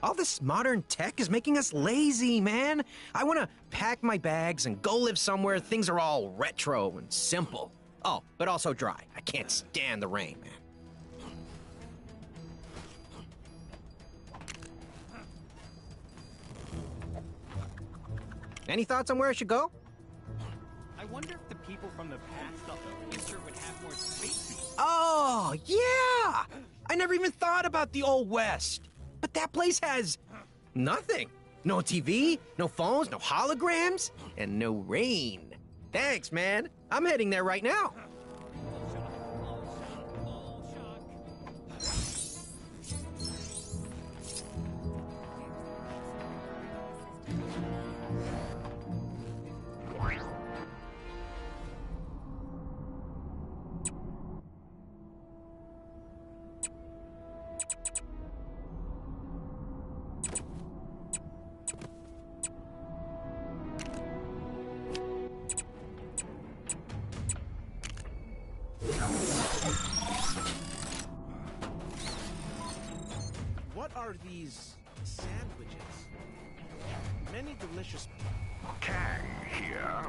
All this modern tech is making us lazy, man. I want to pack my bags and go live somewhere things are all retro and simple. Oh, but also dry. I can't stand the rain, man. Any thoughts on where I should go? I wonder if the people from the past thought the future would have more space. Oh, yeah! I never even thought about the Old West. But that place has nothing. No TV, no phones, no holograms, and no rain. Thanks, man. I'm heading there right now. What are these sandwiches? Many delicious... Kang here,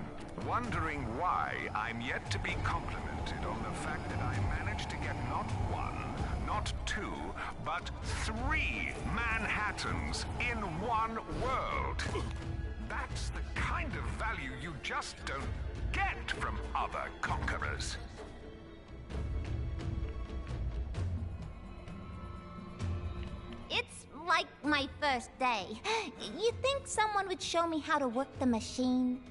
wondering why I'm yet to be complimented on the fact that I managed to get not one, not two, but 3 Manhattans in one world. That's the kind of value you just don't get from other conquerors. It's like my first day. You think someone would show me how to work the machine?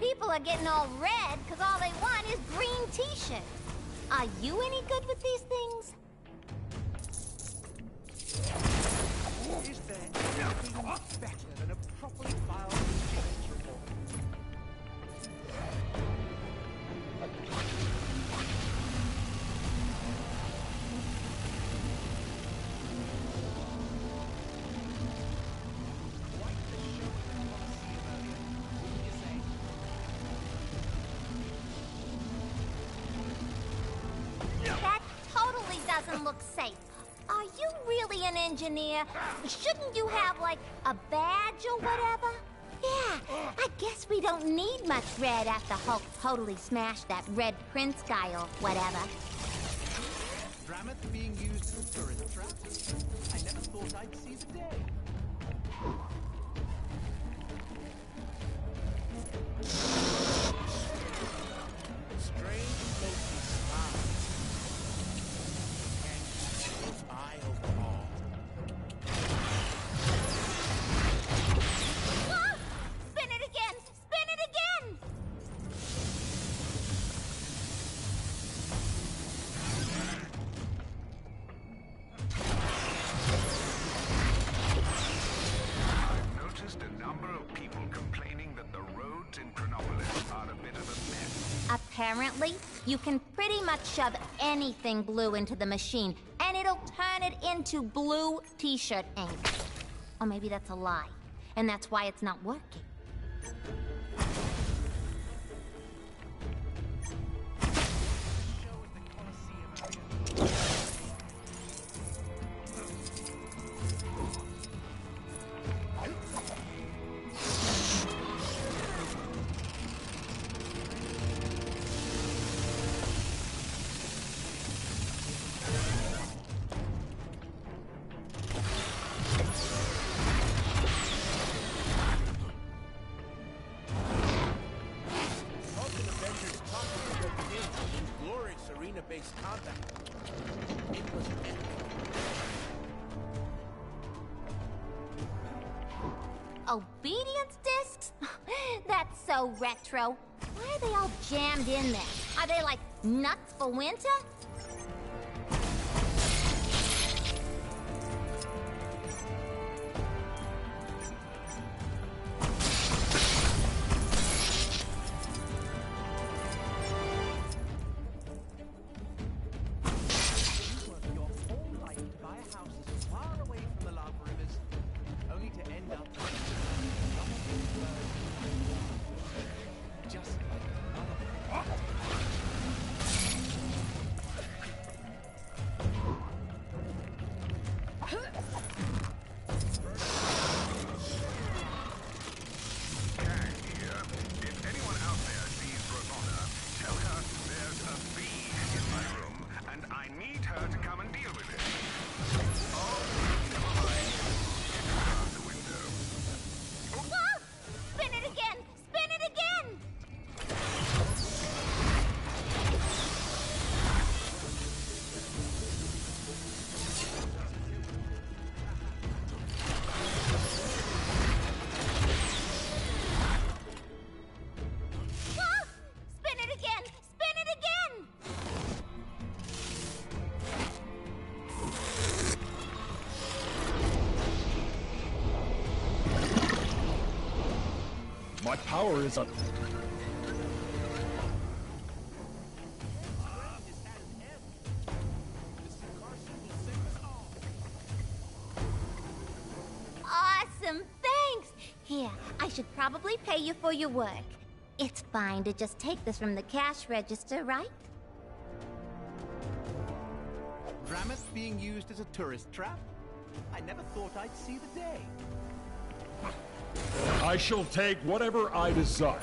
People are getting all red because all they want is green t-shirts. Are you any good with these things? Is there anything better than a properly filed insurance report? That totally doesn't look safe. Are you really an engineer? Shouldn't you have, like, a badge or whatever? Yeah, I guess we don't need much red after Hulk totally smashed that Red Prince guy or whatever. Dramath being used as a tourist trap? I never thought I'd see the day. Strange ghostly smiles. And eye of all. Ah! Spin it again! Spin it again! I've noticed a number of people complaining that the roads in Chronopolis are a bit of a mess. Apparently, you can pretty much shove anything blue into the machine, and it'll turn it into blue t-shirt ink. Or maybe that's a lie, and that's why it's not working. Vulcan Avengers talked about the in glorious arena-based combat. It was epic. Obedience discs? That's so retro. Why are they all jammed in there? Are they like nuts for winter? You worked your whole life to buy a house as far away from the lava rivers, only to end up just like power is up. Awesome, thanks! Here, I should probably pay you for your work. It's fine to just take this from the cash register, right? Drameth being used as a tourist trap? I never thought I'd see the day. I shall take whatever I desire,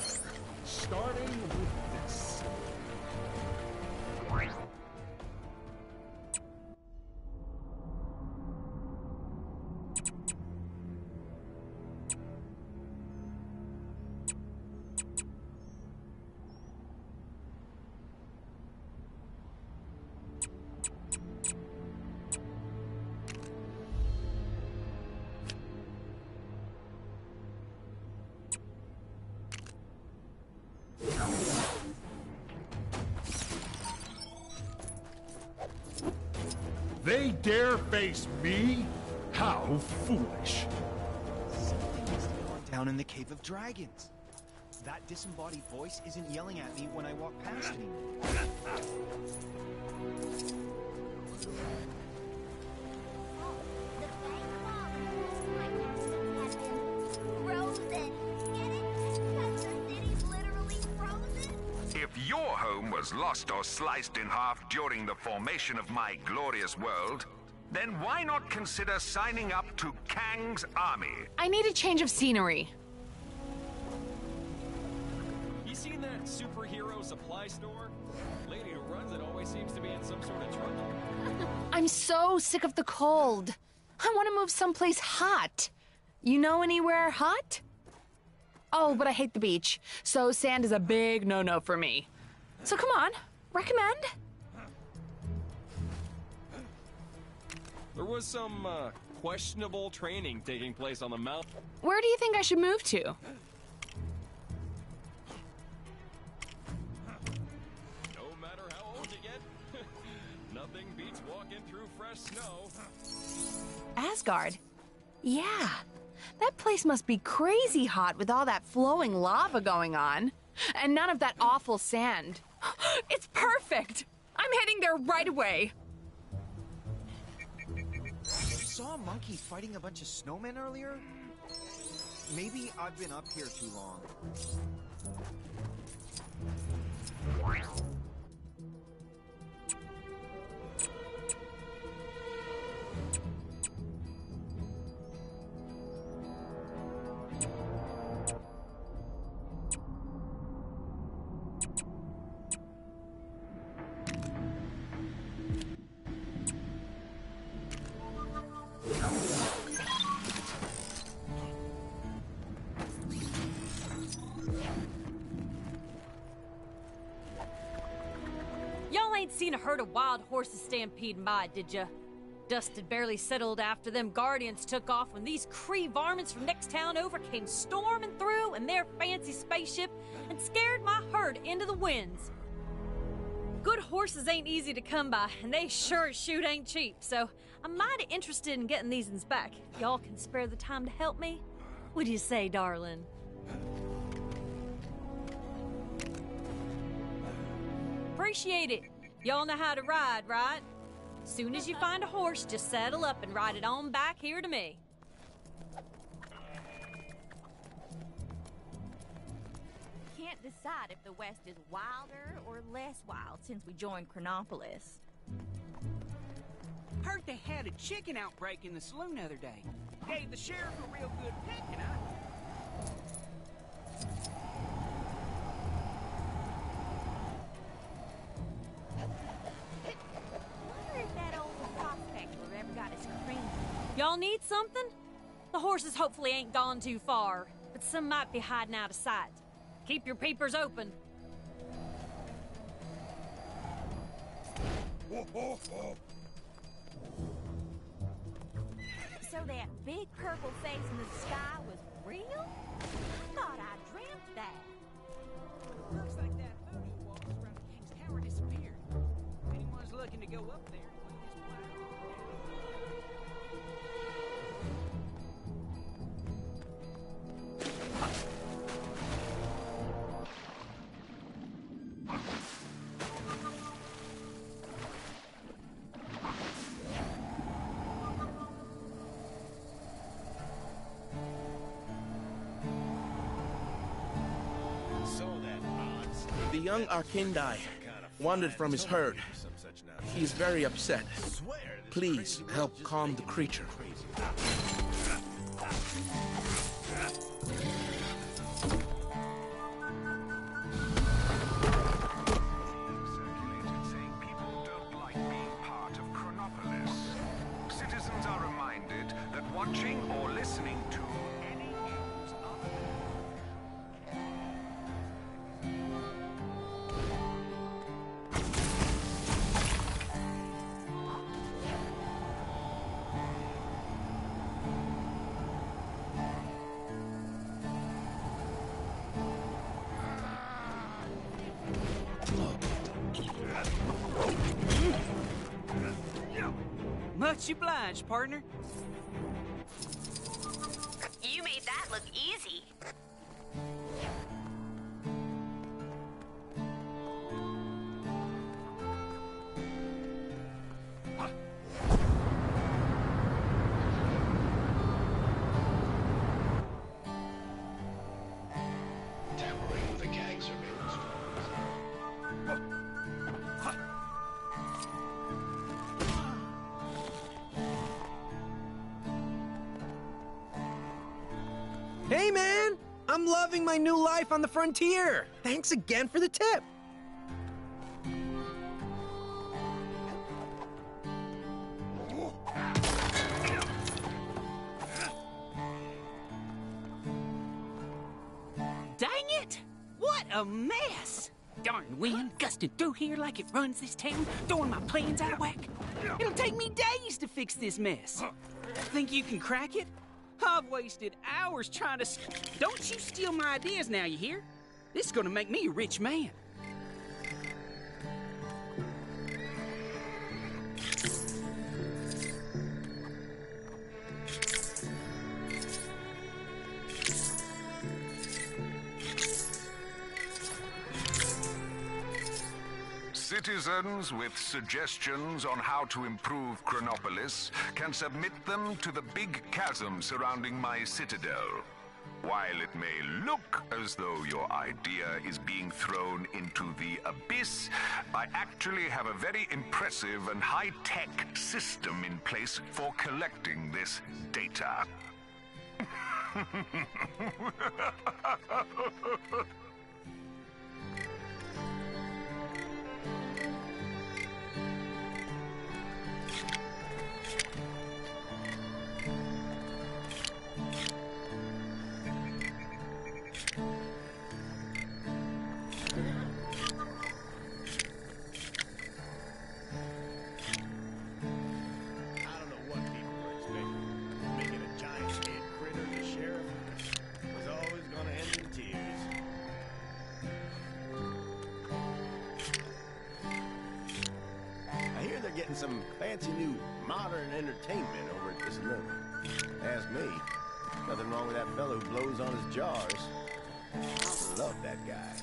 starting with this. They dare face me? How foolish. Something must have gone down in the Cave of Dragons. That disembodied voice isn't yelling at me when I walk past anymore. If your home was lost or sliced in half during the formation of my glorious world, then why not consider signing up to Kang's army? I need a change of scenery. You seen that superhero supply store? Lady who runs it always seems to be in some sort of trouble. I'm so sick of the cold. I want to move someplace hot. You know anywhere hot? Oh, but I hate the beach, so sand is a big no-no for me. So come on, recommend? There was some questionable training taking place on the mountain. Where do you think I should move to? No matter how old you get, nothing beats walking through fresh snow. Asgard? Yeah, that place must be crazy hot with all that flowing lava going on. And none of that awful sand. It's perfect! I'm heading there right away. Saw a monkey fighting a bunch of snowmen earlier? Maybe I've been up here too long. Y'all ain't seen a herd of wild horses stampeding by, did ya? Dust had barely settled after them Guardians took off when these Kree varmints from next town over came storming through in their fancy spaceship and scared my herd into the winds. Good horses ain't easy to come by, and they sure as shoot ain't cheap, so I'm mighty interested in getting these uns back. If y'all can spare the time to help me, what do you say, darling? Appreciate it. Y'all know how to ride, right? Soon as you find a horse, just saddle up and ride it on back here to me. Can't decide if the West is wilder or less wild since we joined Chronopolis. Heard they had a chicken outbreak in the saloon the other day. Gave the sheriff a real good picking, huh? Wonder if that old prospector ever got his cream. Y'all need something? The horses hopefully ain't gone too far, but some might be hiding out of sight. Keep your peepers open. So that big purple face in the sky was real? I thought I dreamt that. Looks like that voodoo walls around the King's Tower disappeared. If anyone's looking to go up there, The young Arkindai wandered from his herd. He is very upset. Please help calm the creature. Citizens are reminded that watching or listening to any news other Much obliged, partner. You made that look easy. Tampering with the gang surveillance. Hey, man! I'm loving my new life on the frontier. Thanks again for the tip. Dang it! What a mess! Darn wind gusting through here like it runs this town, throwing my plans out of whack. It'll take me days to fix this mess. Think you can crack it? I've wasted hours trying to... Don't you steal my ideas now, you hear? This is gonna make me a rich man. Citizens with suggestions on how to improve Chronopolis can submit them to the big chasm surrounding my citadel. While it may look as though your idea is being thrown into the abyss, I actually have a very impressive and high-tech system in place for collecting this data. Some fancy new modern entertainment over at this limit. Ask me. Nothing wrong with that fellow who blows on his jars. Love that guy.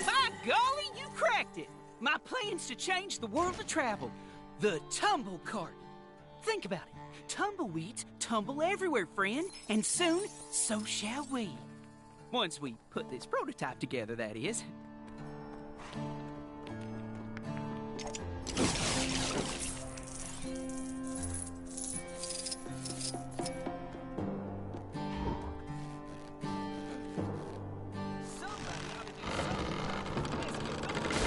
By golly, you cracked it! My plan's to change the world of travel. The tumble cart. Think about it. Tumbleweeds tumble everywhere, friend, and soon, so shall we. Once we put this prototype together, that is.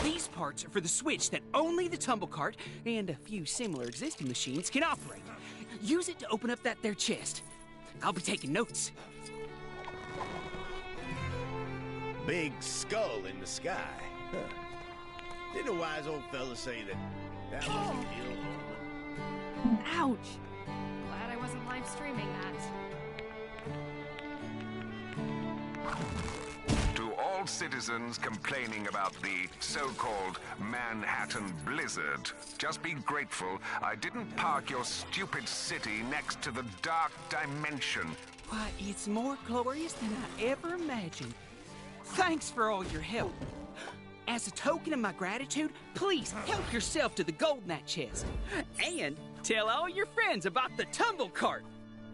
These parts are for the switch that only the tumble cart and a few similar existing machines can operate. Use it to open up that there chest. I'll be taking notes. Big skull in the sky. Huh. Didn't a wise old fella say that was an ill omen? Ouch! Glad I wasn't live streaming that. To all citizens complaining about the so-called Manhattan blizzard, just be grateful I didn't park your stupid city next to the dark dimension. Why, it's more glorious than I ever imagined. Thanks for all your help. As a token of my gratitude, please help yourself to the gold in that chest. And Tell all your friends about the tumble cart.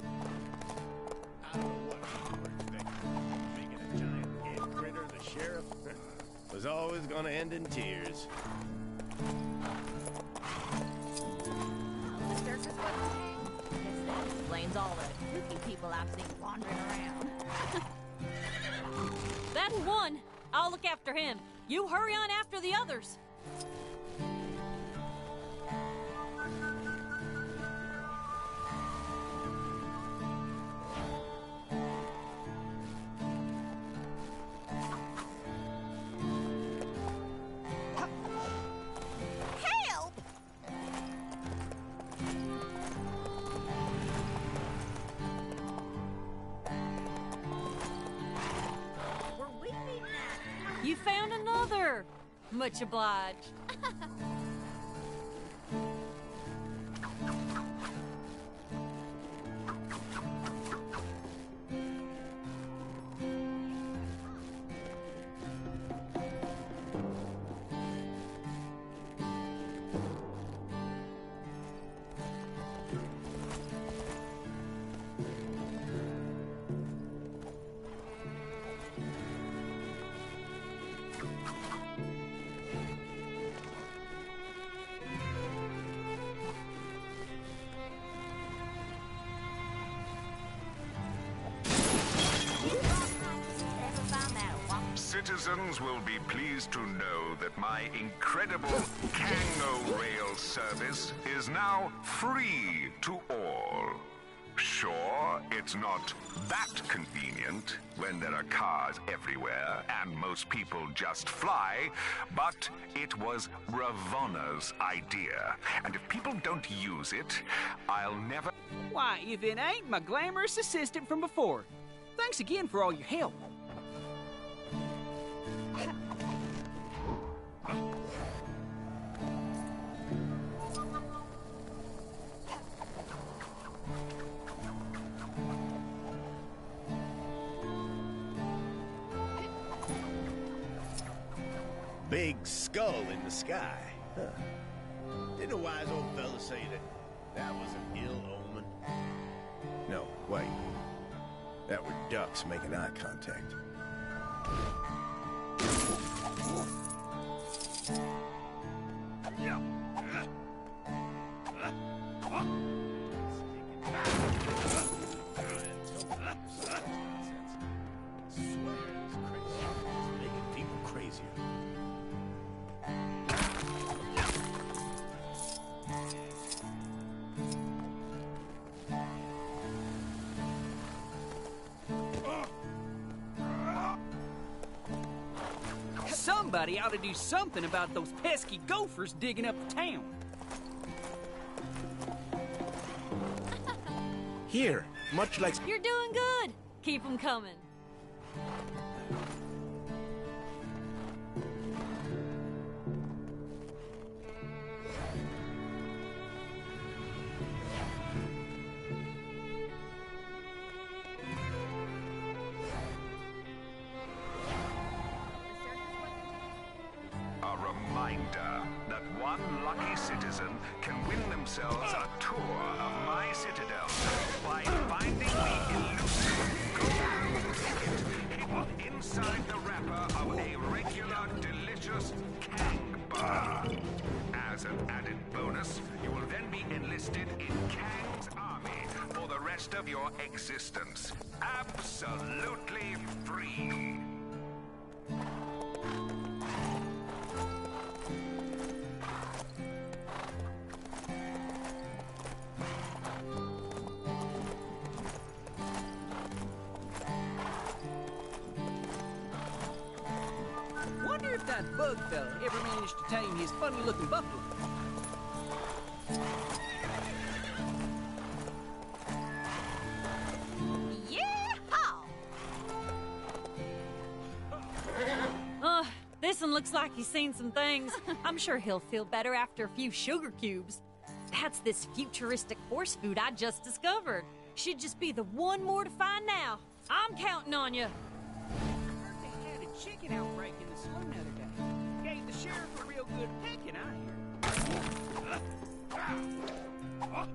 I don't know what you were expecting. Making a giant head critter the sheriff was always gonna end in tears. The circus wasn't king. Guess that explains all the kooky people I've seen wandering around. That's one. I'll look after him. You hurry on after the others. Help! Were we beating that? You found another. Much obliged. Ever found that walk? Citizens will be pleased to know that my incredible Kango Rail service is now free to all. Sure, it's not that convenient when there are cars everywhere and most people just fly, but it was Ravonna's idea. And if people don't use it, I'll never... Why, if it ain't my glamorous assistant from before. Thanks again for all your help. Big skull in the sky. Huh. Didn't a wise old fella say that was an ill omen? No, wait. That were ducks making eye contact. Making people crazier. Somebody ought to do something about those pesky gophers digging up the town. Here, much like... You're doing good. Keep them coming. A reminder that one lucky citizen can win themselves a tour of my citadel by finding the elusive golden ticket hidden inside the wrapper of a regular, delicious Kang bar. As an added bonus, you will then be enlisted in Kang's army for the rest of your existence. Absolutely free. Wonder if that bug fella ever managed to tame his funny-looking buffalo. This one looks like he's seen some things. I'm sure he'll feel better after a few sugar cubes. That's this futuristic horse food I just discovered. Should just be the one more to find now. I'm counting on you. They had a chicken outbreak in the saloon the other day. Gave the sheriff a real good pecking, I hear.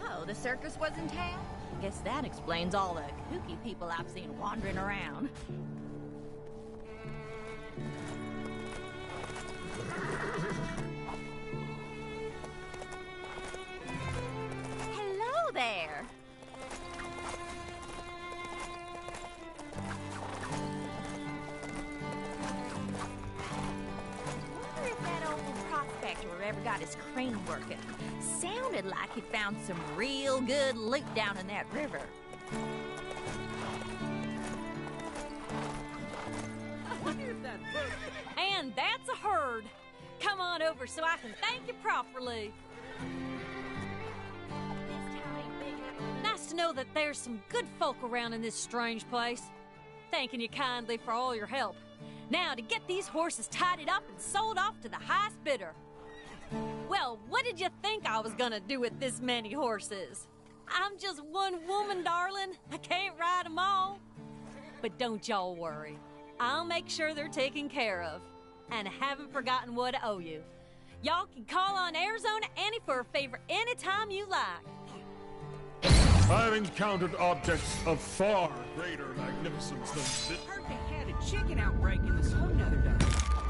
Oh, the circus was in town? Guess that explains all the kooky people I've seen wandering around. Hello there. Wonder if that old prospector ever got his crane working. Sounded like he found some real good loot down in that river. I wonder if that boat... And that's a herd. Come on over so I can thank you properly. Nice to know that there's some good folk around in this strange place. Thanking you kindly for all your help. Now to get these horses tidied up and sold off to the highest bidder. Well, what did you think I was gonna do with this many horses? I'm just one woman, darling. I can't ride them all. But don't y'all worry. I'll make sure they're taken care of. And I haven't forgotten what I owe you. Y'all can call on Arizona Annie for a favor anytime you like. I've encountered objects of far greater magnificence than this. Heard they had a chicken outbreak in the saloon the other day.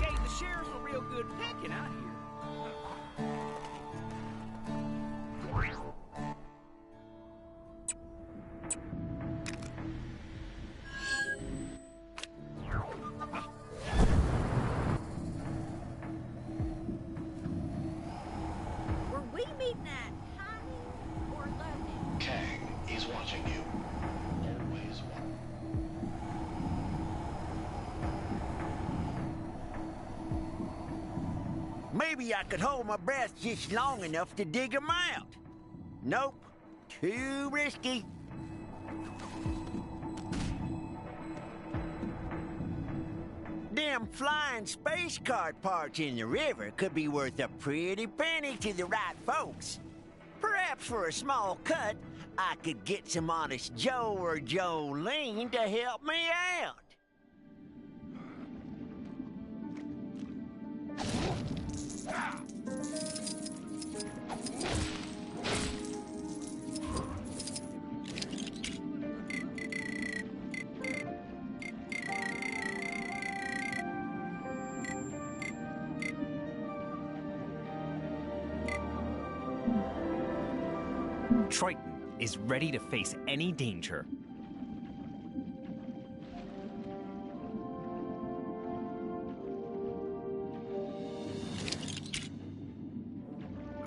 Gave the sheriff a real good pecking out here. Were we meeting at Honey or Loaded? Kang, he's watching you. Always one. Maybe I could hold my breath just long enough to dig 'em out. Nope. Too risky. Them flying space cart parts in the river could be worth a pretty penny to the right folks. Perhaps for a small cut, I could get some honest Joe or Jolene to help me out. Triton is ready to face any danger.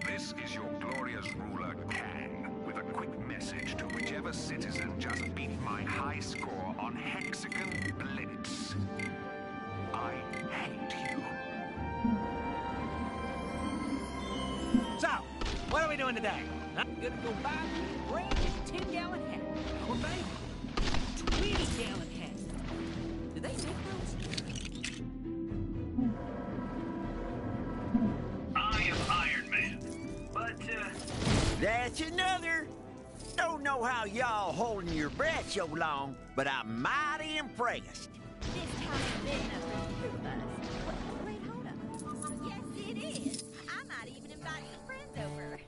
This is your glorious ruler, Kang, with a quick message to whichever citizen just beat my high score on Hexagon Blitz. I hate you. So, what are we doing today? I'm gonna go buy me a brand new 10-gallon hat. Or maybe 20-gallon hat. Do they make those? I am Iron Man, but, That's another. Don't know how y'all holding your breath so long, but I'm mighty impressed. This town ain't big enough for two of us. Wait, hold up. Yes, it is. I might even invite some friends over.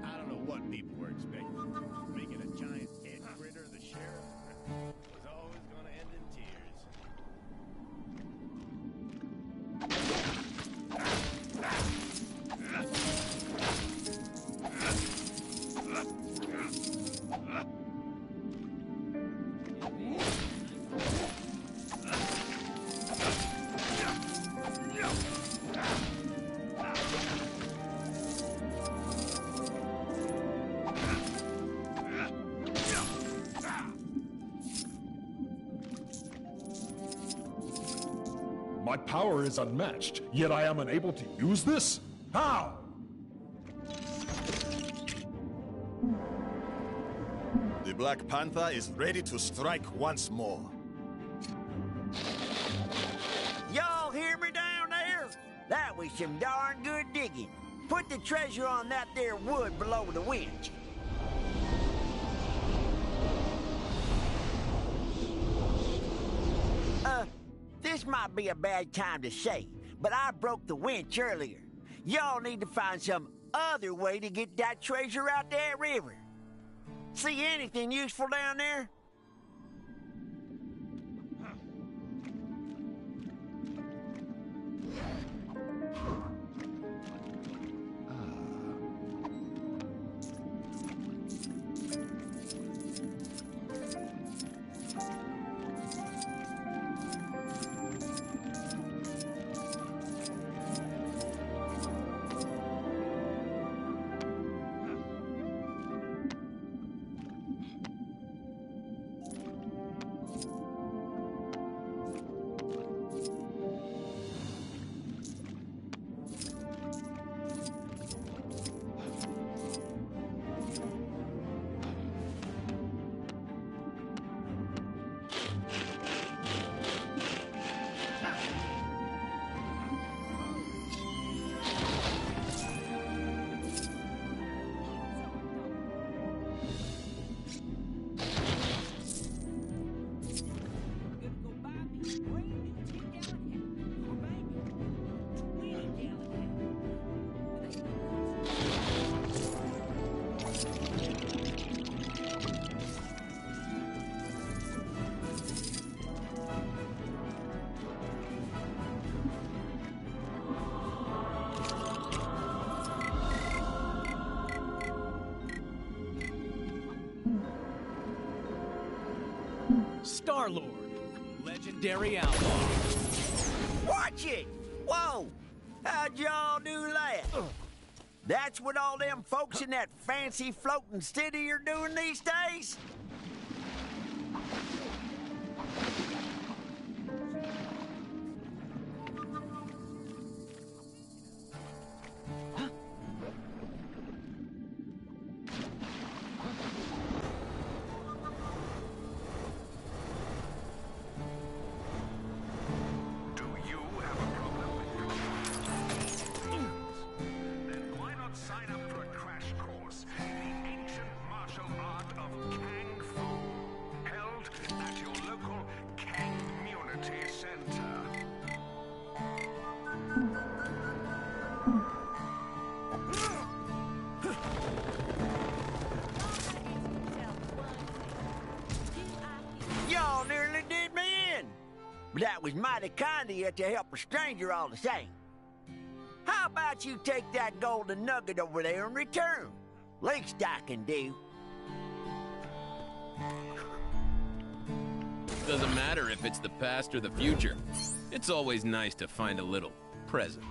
I don't know what people were expecting. Making a giant head critter the sheriff was always gonna end in tears. My power is unmatched, yet I am unable to use this? How? The Black Panther is ready to strike once more. Y'all hear me down there? That was some darn good digging. Put the treasure on that there wood below the winch. This might be a bad time to say, but I broke the winch earlier. Y'all need to find some other way to get that treasure out that river. See anything useful down there? Star-Lord, legendary outlaw. Watch it! Whoa! How'd y'all do that? That's what all them folks in that fancy floating city are doing these days? Y'all nearly did me in. But that was mighty kind of you to help a stranger all the same. How about you take that golden nugget over there in return? Least I can do. Doesn't matter if it's the past or the future. It's always nice to find a little present.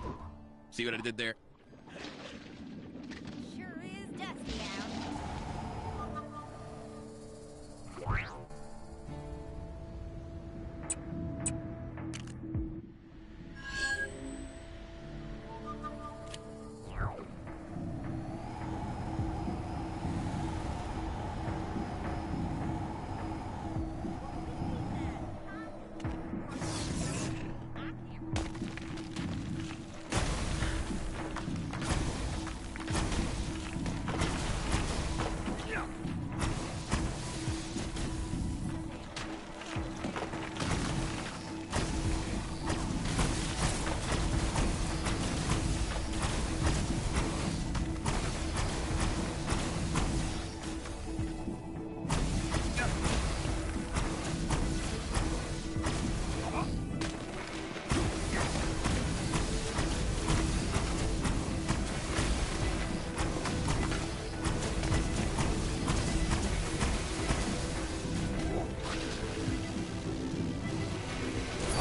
See what I did there? Sure is dusty out.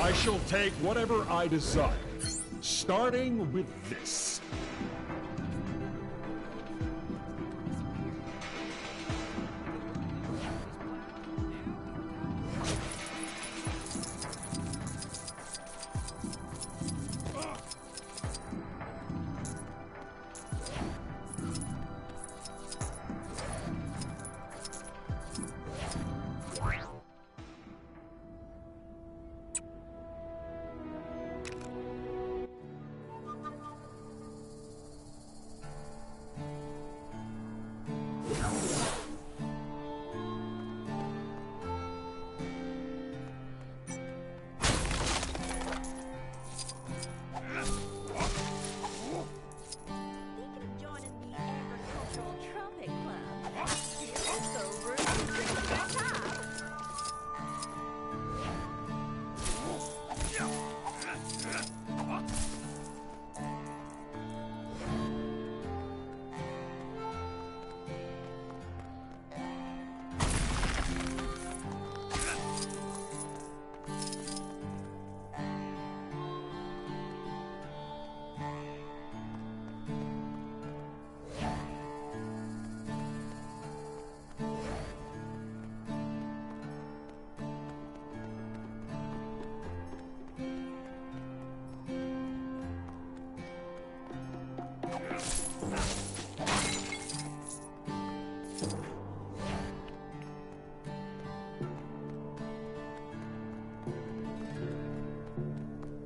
I shall take whatever I desire, starting with this.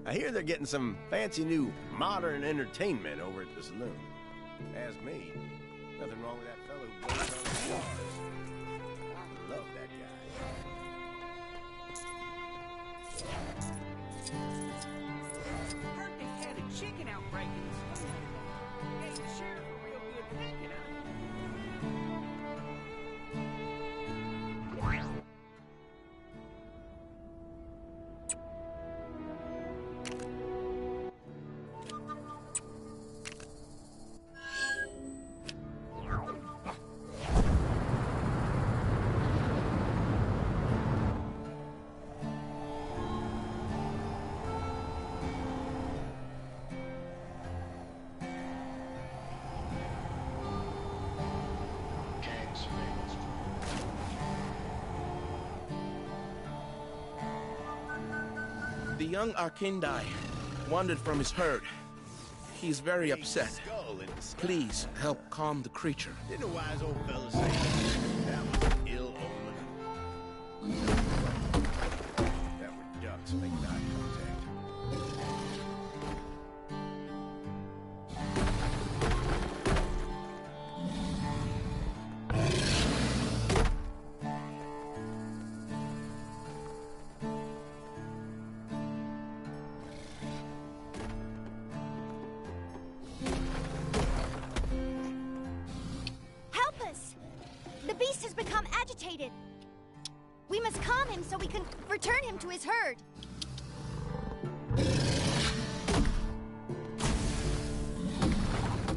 I hear they're getting some fancy new modern entertainment over at the saloon. Ask me. Nothing wrong with that fellow who goes on the stars. I love that guy. Heard they had a chicken outbreak in the saloon. Gave the sheriff a real good thinking out. The young Arkindai wandered from his herd. He's very upset. Please help calm the creature. Didn't a wise old fella say that was an ill omen? That were ducks making eye contact. agitated. We must calm him so we can return him to his herd.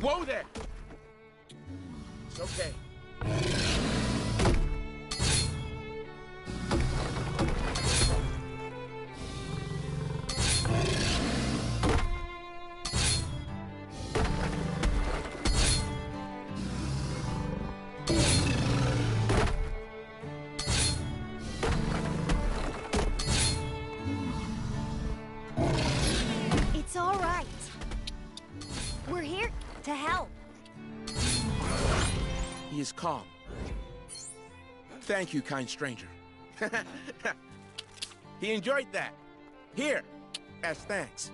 Whoa there! It's okay. It's all right. We're here to help. He is calm. Thank you, kind stranger. He enjoyed that. Here, as thanks.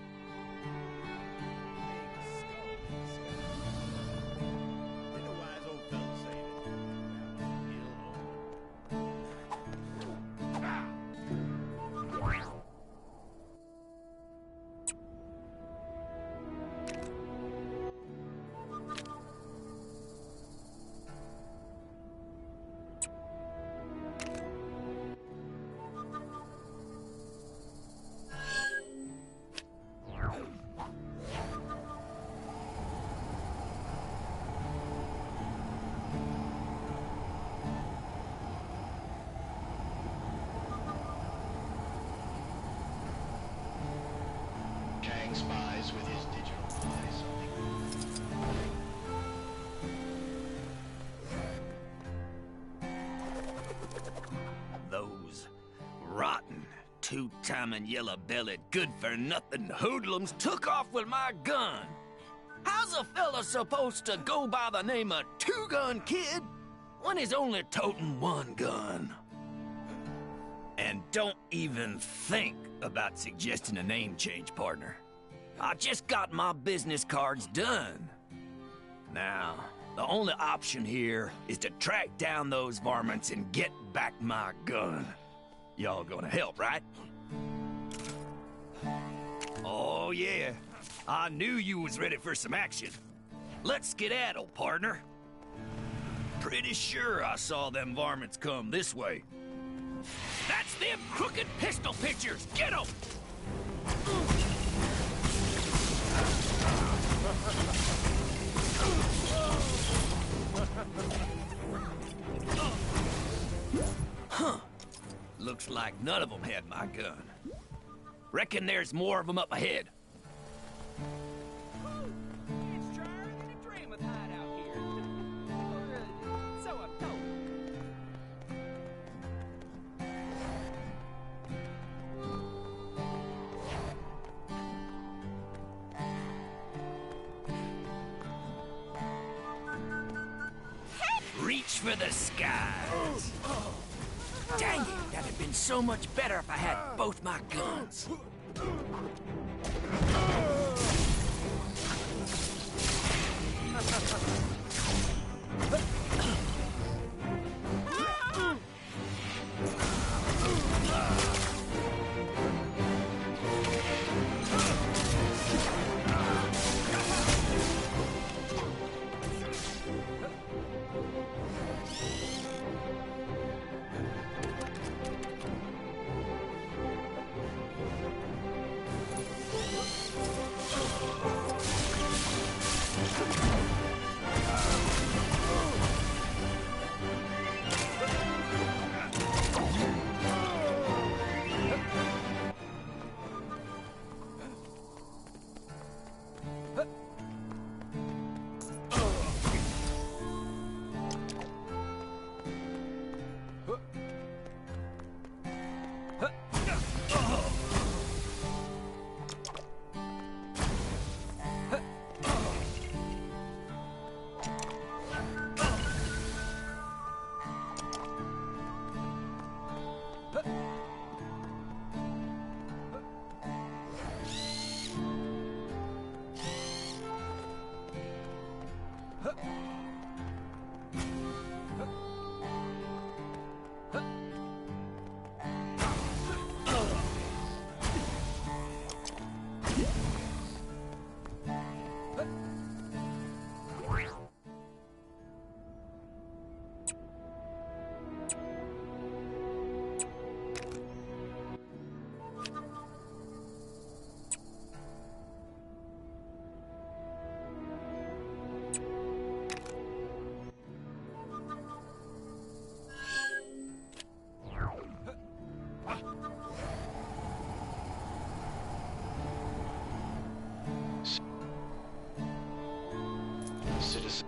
Kang spies with his digital eyes. Those rotten, two-timing, yellow-bellied, good-for-nothing hoodlums took off with my gun. How's a fella supposed to go by the name of Two Gun Kid when he's only toting one gun? And don't even think about suggesting a name change, partner. I just got my business cards done. Now, the only option here is to track down those varmints and get back my gun. Y'all gonna help, right? Oh, yeah. I knew you was ready for some action. Let's skedaddle, partner. Pretty sure I saw them varmints come this way. That's them crooked pistol pitchers! Get 'em! Huh. Looks like none of them had my gun. Reckon there's more of them up ahead. It's drier than a dream with Hyde out here. Or, so I'm told. Reach for the skies. Dang it, that'd have been so much better if I had both my guns. Citizen.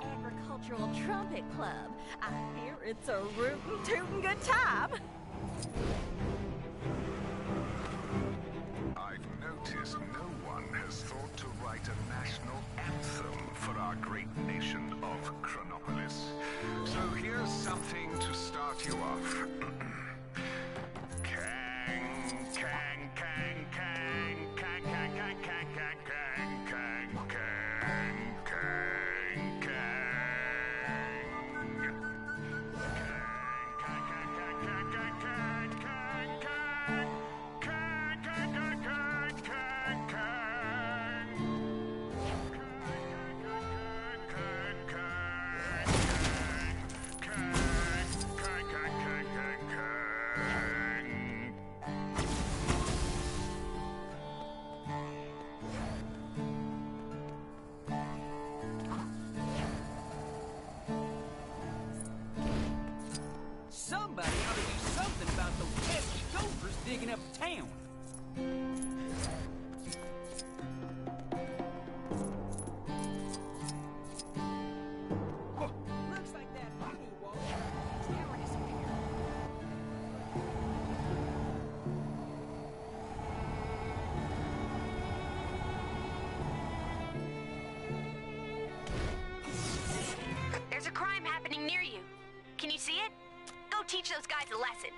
Agricultural Trumpet Club. I hear it's a rootin' tootin' good time. I've noticed no one has thought to write a national anthem for our great nation of Chronopolis. So here's something to start you off. Kang, kang, kang, kang, kang, kang, kang, kang, kang, kang, kang, kang, kang, kang. Somebody ought to do something about those pesky gophers digging up town. Looks like that voodoo wall tower disappeared. There's a crime happening near you. Can you see it? Go teach those guys a lesson.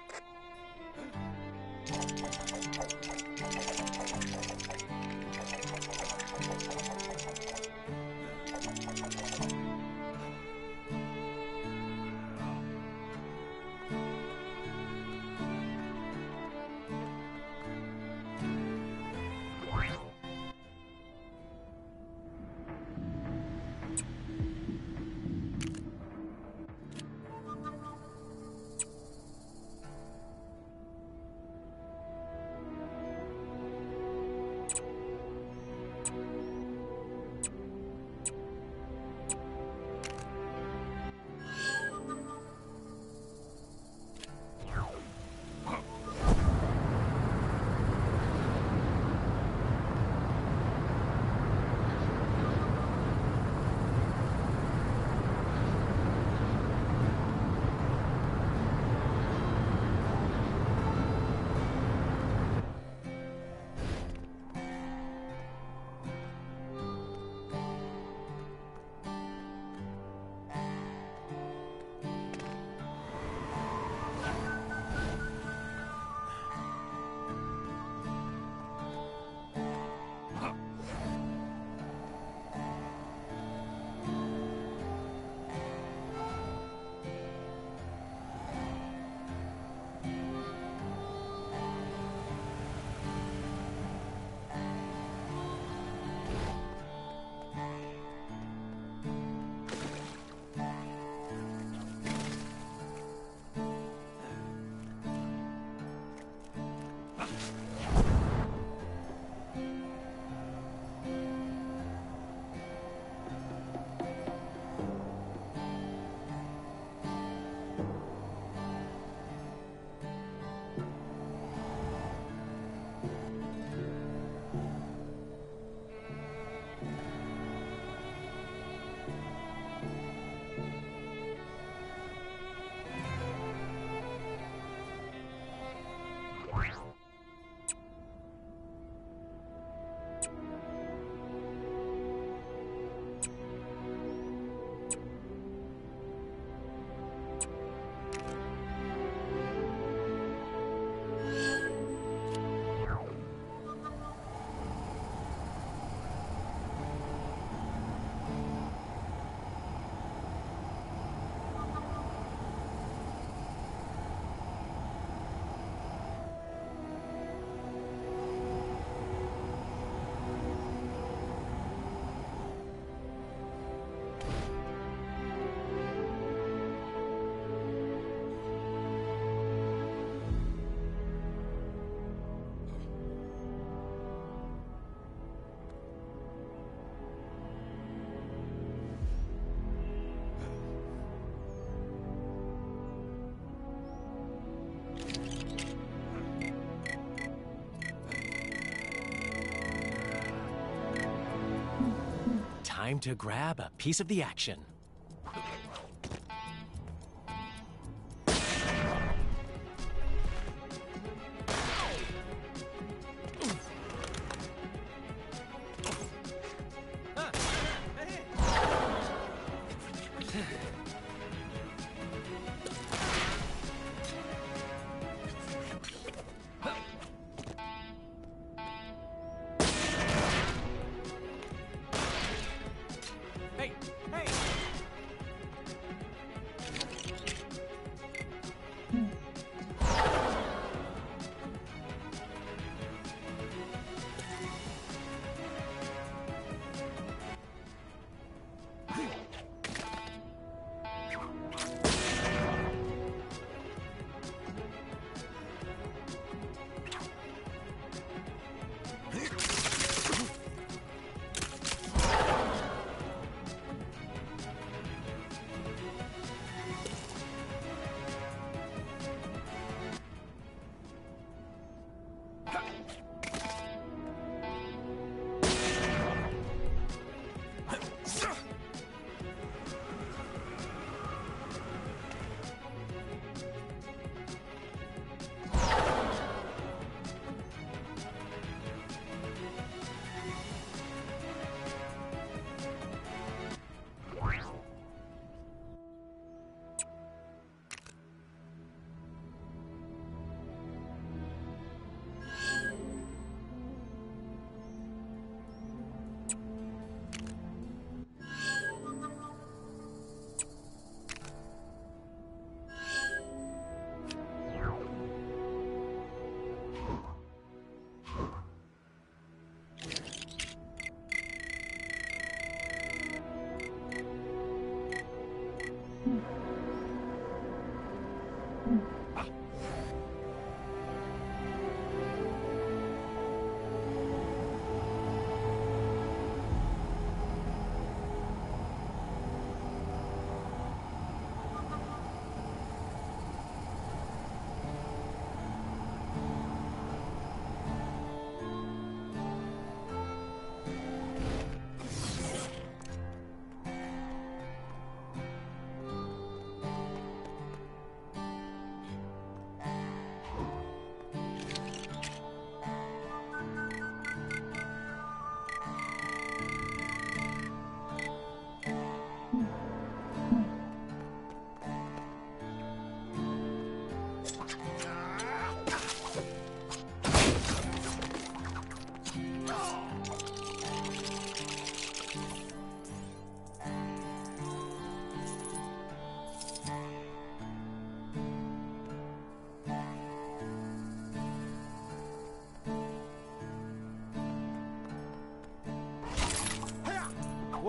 Time to grab a piece of the action.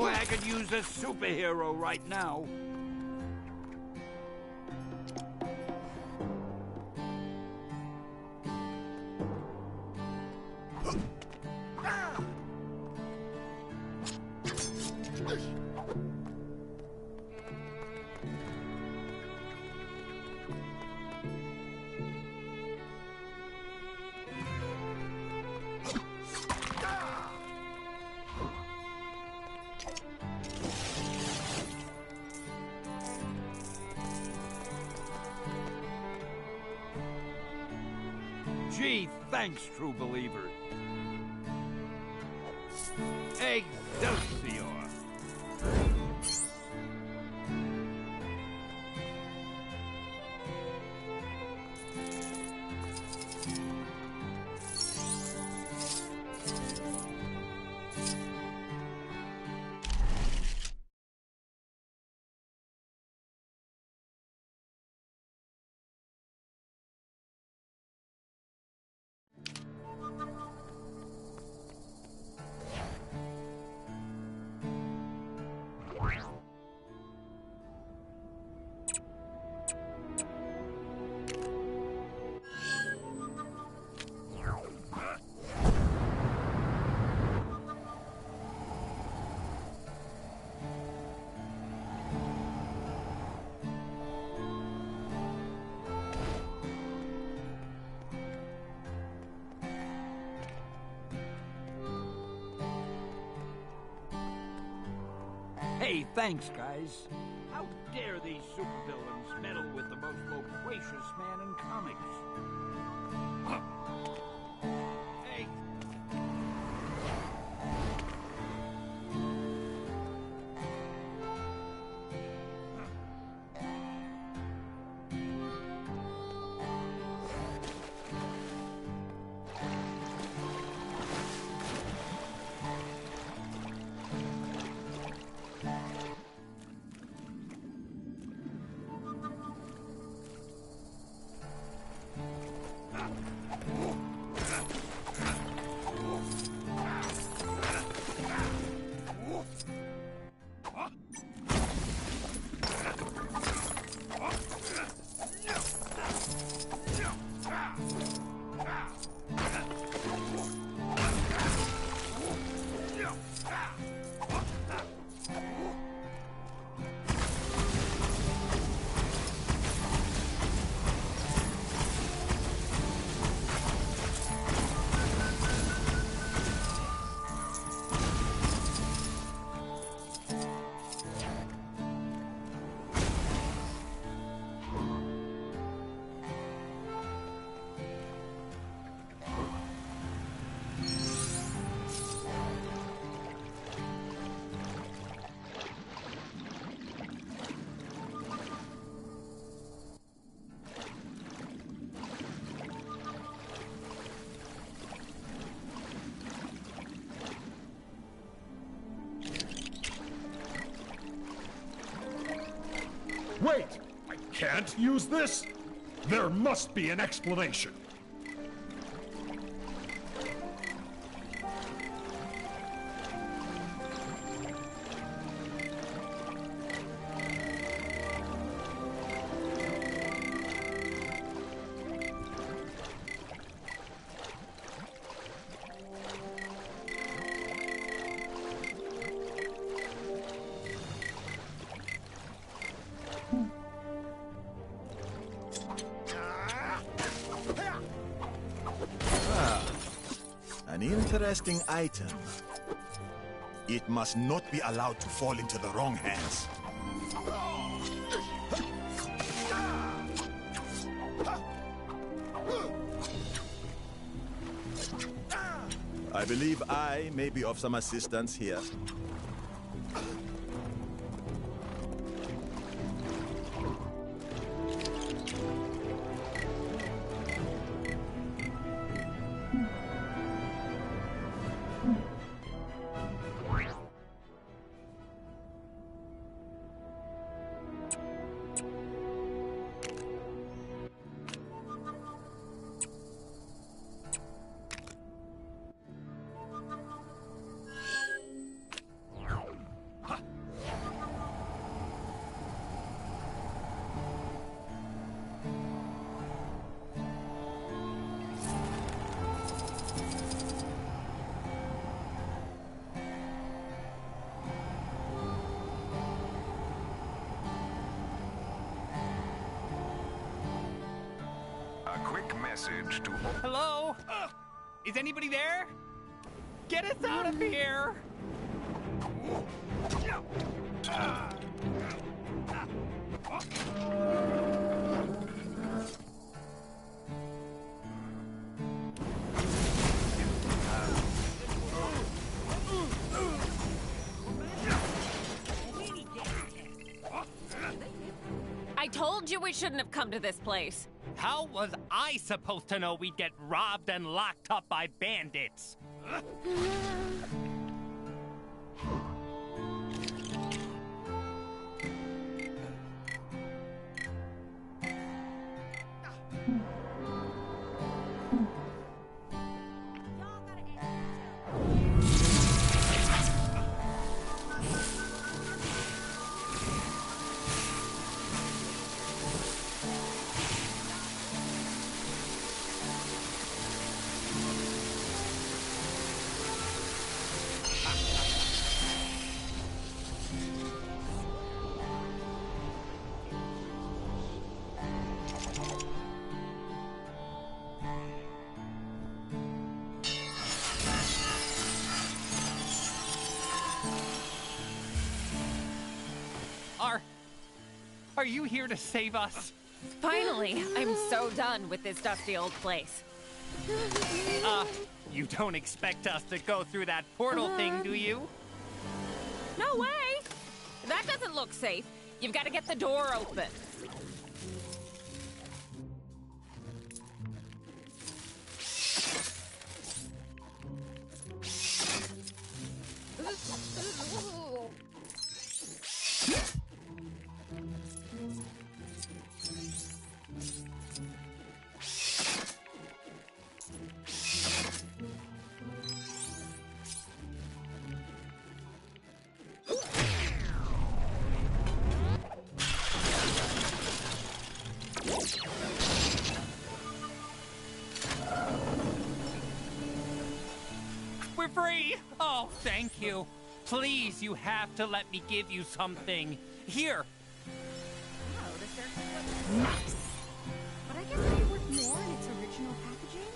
Boy, I could use a superhero right now. Gee, thanks, true believer. Excelsior! Hey, thanks, guys. How dare these supervillains meddle with the most loquacious man in comics? Hey. Wait! I can't use this? There must be an explanation. An interesting item. It must not be allowed to fall into the wrong hands. I believe I may be of some assistance here. Message to... Hello? Is anybody there? Get us out of here! I told you we shouldn't have come to this place. How was I supposed to know we'd get robbed and locked up by bandits? Are you here to save us? Finally, I'm so done with this dusty old place. You don't expect us to go through that portal thing, do you? No way! That doesn't look safe. You've got to get the door open. We're free! Oh, thank you. Please, you have to let me give you something. Here. Oh, the circus looks nice. But I guess it'd be worth more in its original packaging.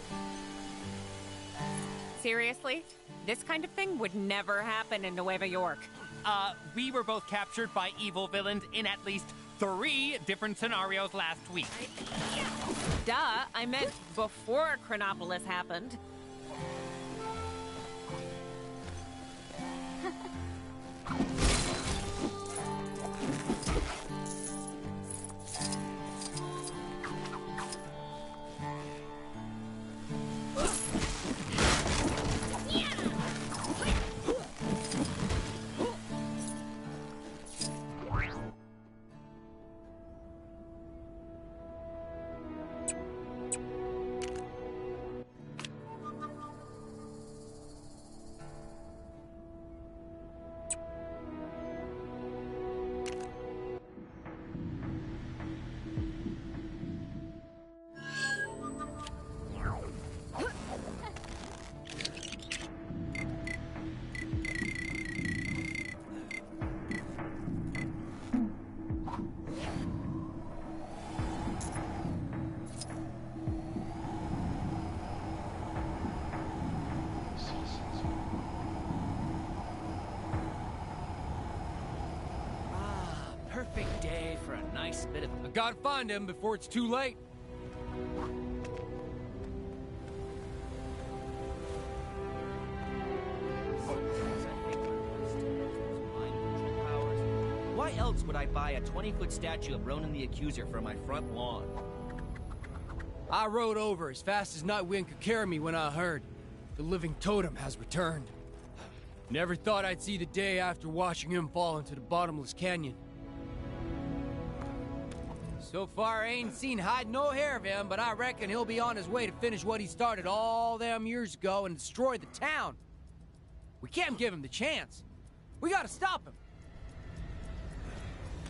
Seriously? This kind of thing would never happen in Nueva York. We were both captured by evil villains in at least 3 different scenarios last week. Duh, I meant before Chronopolis happened. Perfect day for a nice bit of... I gotta find him before it's too late. Why else would I buy a 20-foot statue of Ronan the Accuser for my front lawn? I rode over as fast as Nightwind could carry me when I heard the living totem has returned. Never thought I'd see the day after watching him fall into the bottomless canyon. So far, I ain't seen hide no hair of him, but I reckon he'll be on his way to finish what he started all them years ago and destroy the town. We can't give him the chance. We gotta stop him.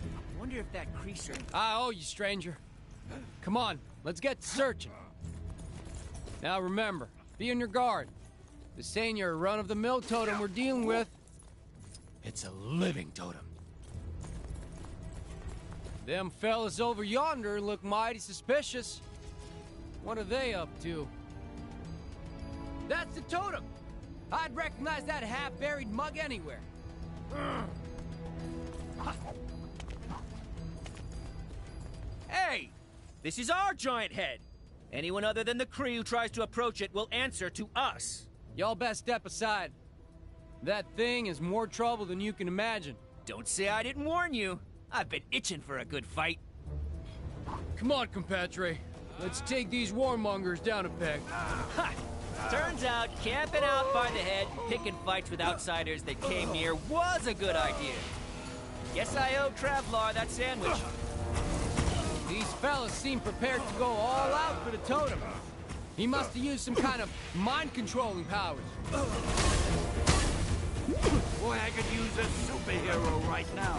I wonder if that creaser... I owe you, stranger. Come on, let's get to searching. Now remember, be on your guard. This ain't your run-of-the-mill totem we're dealing with. It's a living totem. Them fellas over yonder look mighty suspicious. What are they up to? That's the totem! I'd recognize that half-buried mug anywhere. Hey! This is our giant head! Anyone other than the Kree who tries to approach it will answer to us. Y'all best step aside. That thing is more trouble than you can imagine. Don't say I didn't warn you. I've been itching for a good fight. Come on, compadre. Let's take these warmongers down a peg. Ha! Turns out camping out by the head, picking fights with outsiders that came near was a good idea. Guess I owe Travlar that sandwich. These fellas seem prepared to go all out for the totem. He must have used some kind of mind-controlling powers. Boy, I could use a superhero right now.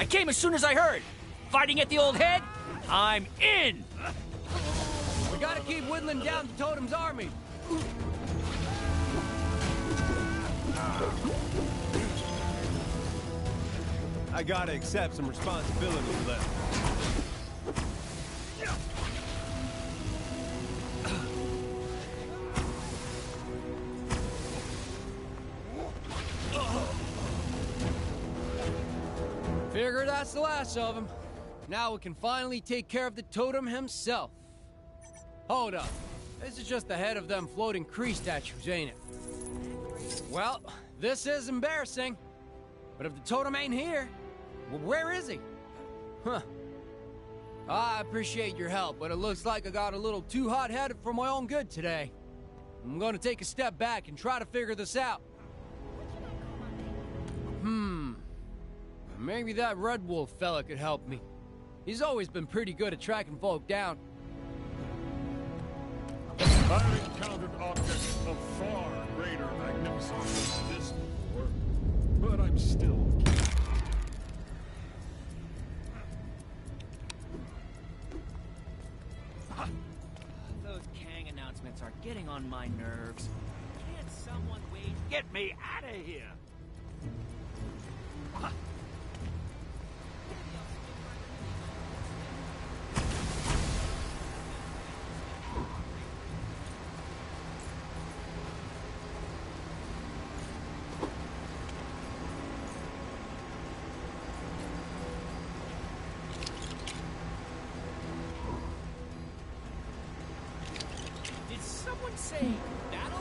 came as soon as I heard. Fighting at the old head? I'm in! We gotta keep whittling down the Totem's army. I gotta accept some responsibility for that. Figure that's the last of him. Now we can finally take care of the Totem himself. Hold up. This is just the head of them floating Kree statues, ain't it? Well, this is embarrassing. But if the Totem ain't here, well, where is he? Huh. I appreciate your help, but it looks like I got a little too hot-headed for my own good today. I'm gonna take a step back and try to figure this out. Maybe that Red Wolf fella could help me. He's always been pretty good at tracking folk down. I've encountered objects of far greater magnificence than this before, but I'm still... Those Kang announcements are getting on my nerves. Can't someone wait? Get me out of here! Did someone say battle?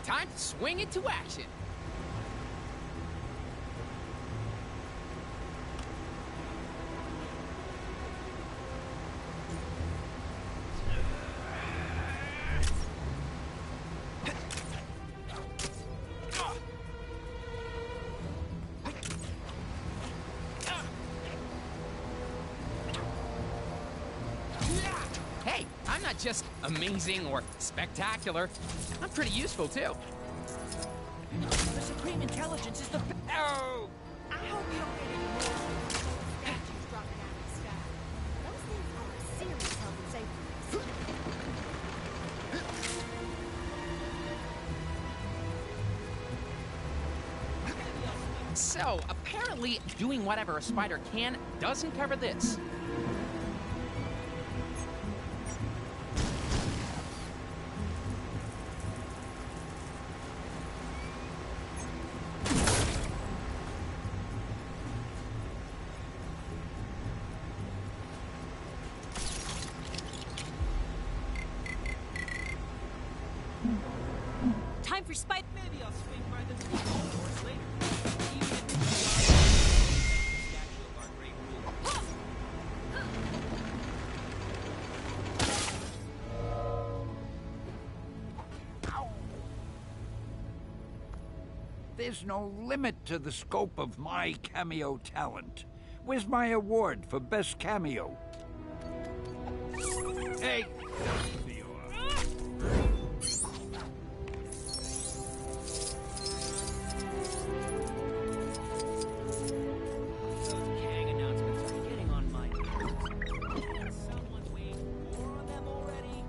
Time to swing into action. Hey, I'm not just amazing or spectacular. I'm pretty useful, too. The Supreme Intelligence is the... Oh! I hope you don't get any more statues dropping out of the sky. Those things are a serious health and safety risk. So, apparently, doing whatever a spider can doesn't cover this. Time for Spike. Maybe I'll swing by the doors later. Even if it's statue of our great ruler. There's no limit to the scope of my cameo talent. Where's my award for best cameo? Hey! Those Kang announcements are getting on my nerves. Can't someone wait more on them already?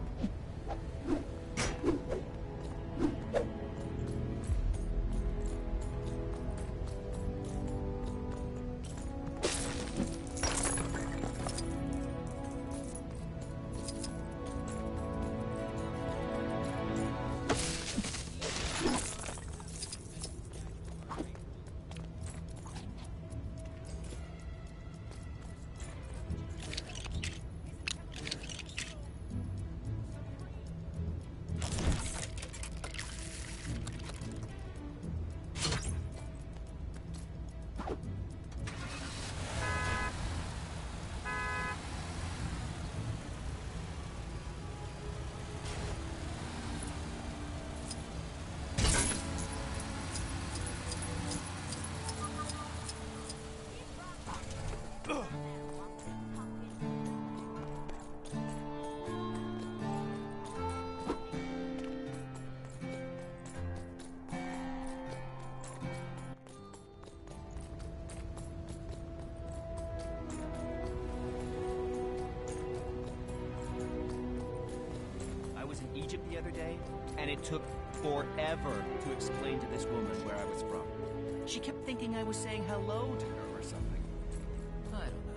Egypt the other day, and it took forever to explain to this woman where I was from. She kept thinking I was saying hello to her or something. I don't know.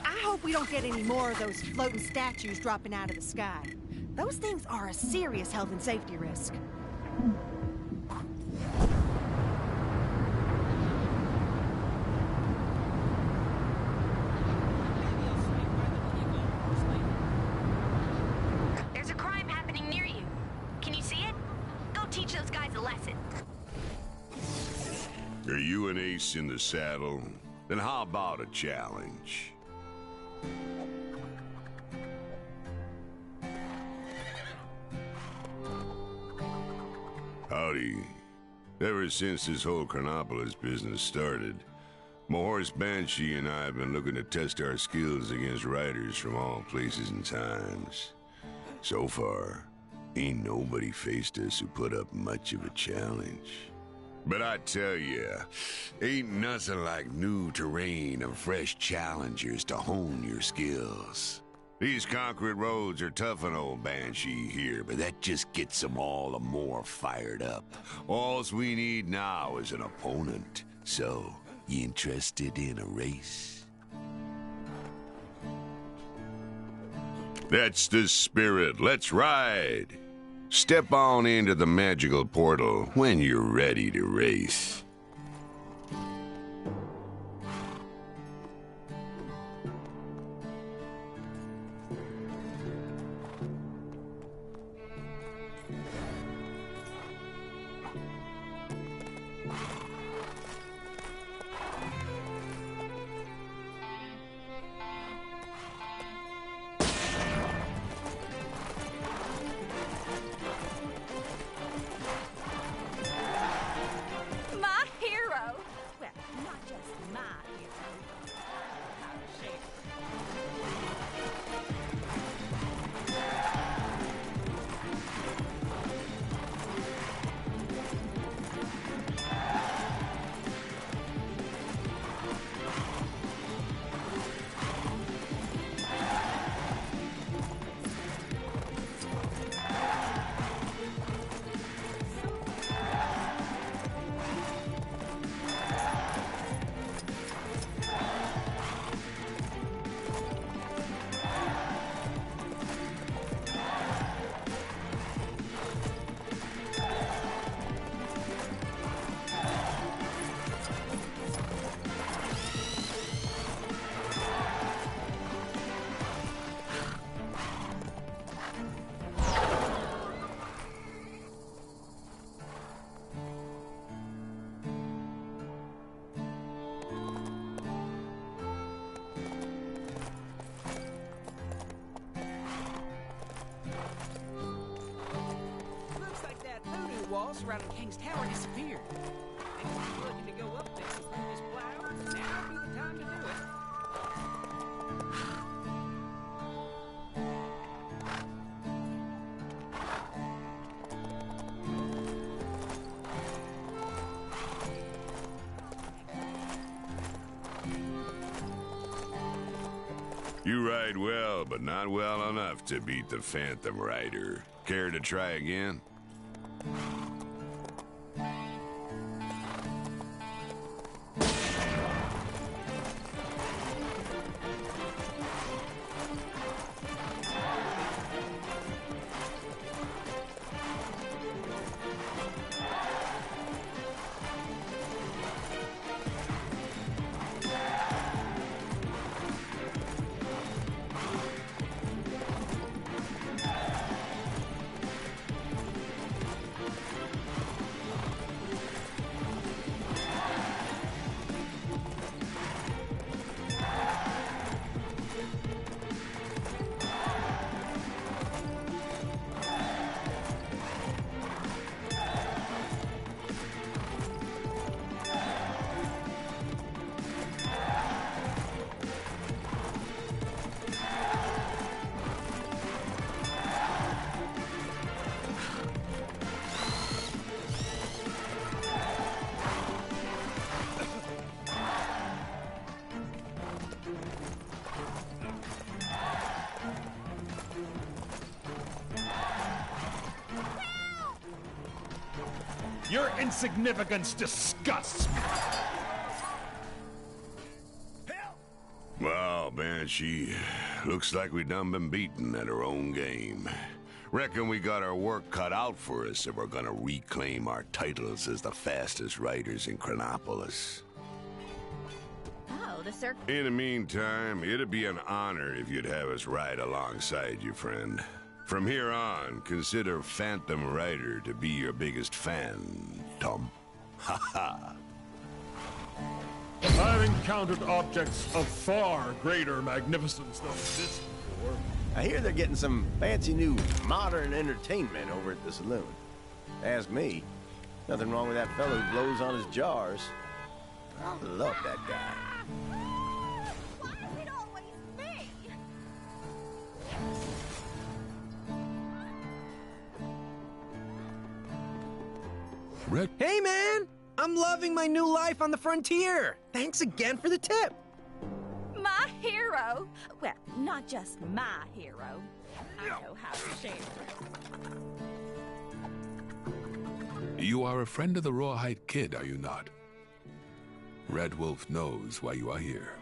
I hope we don't get any more of those floating statues dropping out of the sky. Those things are a serious health and safety risk. There's a crime happening near you. Can you see it? Go teach those guys a lesson. Are you an ace in the saddle? Then how about a challenge? Howdy. Ever since this whole Chronopolis business started, my horse Banshee and I have been looking to test our skills against riders from all places and times. So far, ain't nobody faced us who put up much of a challenge. But I tell ya, ain't nothing like new terrain and fresh challengers to hone your skills. These concrete roads are tough on old Banshee here, but that just gets them all the more fired up. Alls we need now is an opponent. So, you interested in a race? That's the spirit. Let's ride. Step on into the magical portal when you're ready to race. My hero! Well, not just my hero. Looks like that voodoo wall surrounding King's Tower disappeared. If you're looking to go up there through this plow, now would be the time to do it. You ride well, but not well enough to beat the Phantom Rider. Care to try again? Your insignificance disgusts me. Well, Banshee, looks like we done been beaten at our own game. Reckon we got our work cut out for us if we're gonna reclaim our titles as the fastest riders in Chronopolis. Oh, the circle. In the meantime, it'd be an honor if you'd have us ride alongside you, friend. From here on, consider Phantom Rider to be your biggest fan, Tom. Ha ha. I've encountered objects of far greater magnificence than this before. I hear they're getting some fancy new modern entertainment over at the saloon. Ask me, nothing wrong with that fellow who blows on his jars. I love that guy. Why is it always me? Hey, man! I'm loving my new life on the frontier. Thanks again for the tip. My hero. Well, not just my hero. I know how to share. You are a friend of the Rawhide Kid, are you not? Red Wolf knows why you are here.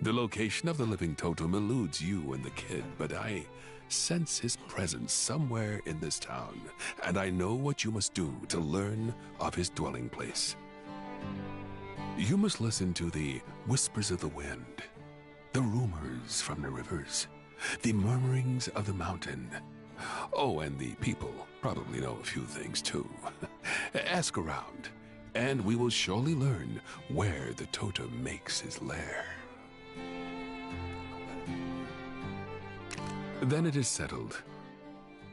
The location of the living totem eludes you and the kid, but I sense his presence somewhere in this town, and I know what you must do to learn of his dwelling place. You must listen to the whispers of the wind, the rumors from the rivers, the murmurings of the mountain. Oh, and the people probably know a few things too. Ask around, and we will surely learn where the totem makes his lair. Then it is settled.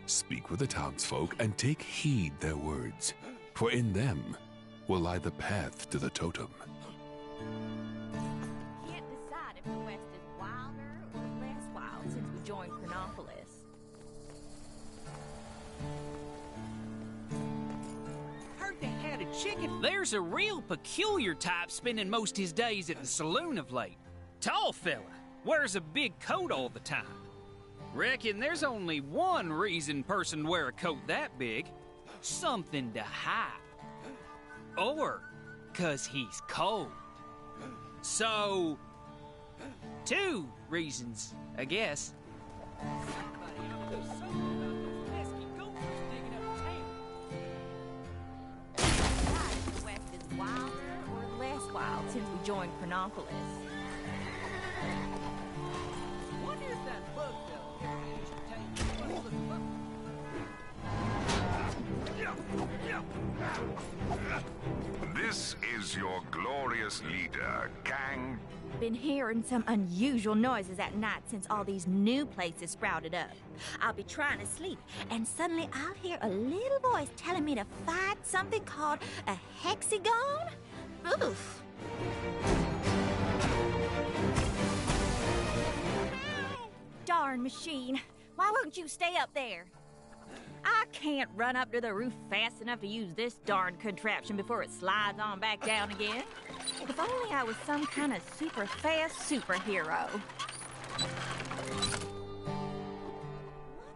Speak with the townsfolk and take heed their words, for in them will lie the path to the totem. Can't decide if the West is wilder or less wild since we joined Chronopolis. Heard they had a chicken. There's a real peculiar type spending most his days at the saloon of late. Tall fella, wears a big coat all the time. Reckon there's only one reason person wear a coat that big. Something to hide. Or 'cause he's cold. So, two reasons, I guess. If the West is wilder or less wild since we joined Chronopolis. Wonder if that bug fella ever managed to take This is your glorious leader, Kang. Been hearing some unusual noises at night since all these new places sprouted up. I'll be trying to sleep, and suddenly I'll hear a little voice telling me to fight something called a hexagon. Oof. Darn machine. Why won't you stay up there? I can't run up to the roof fast enough to use this darn contraption before it slides on back down again. If only I was some kind of super fast superhero.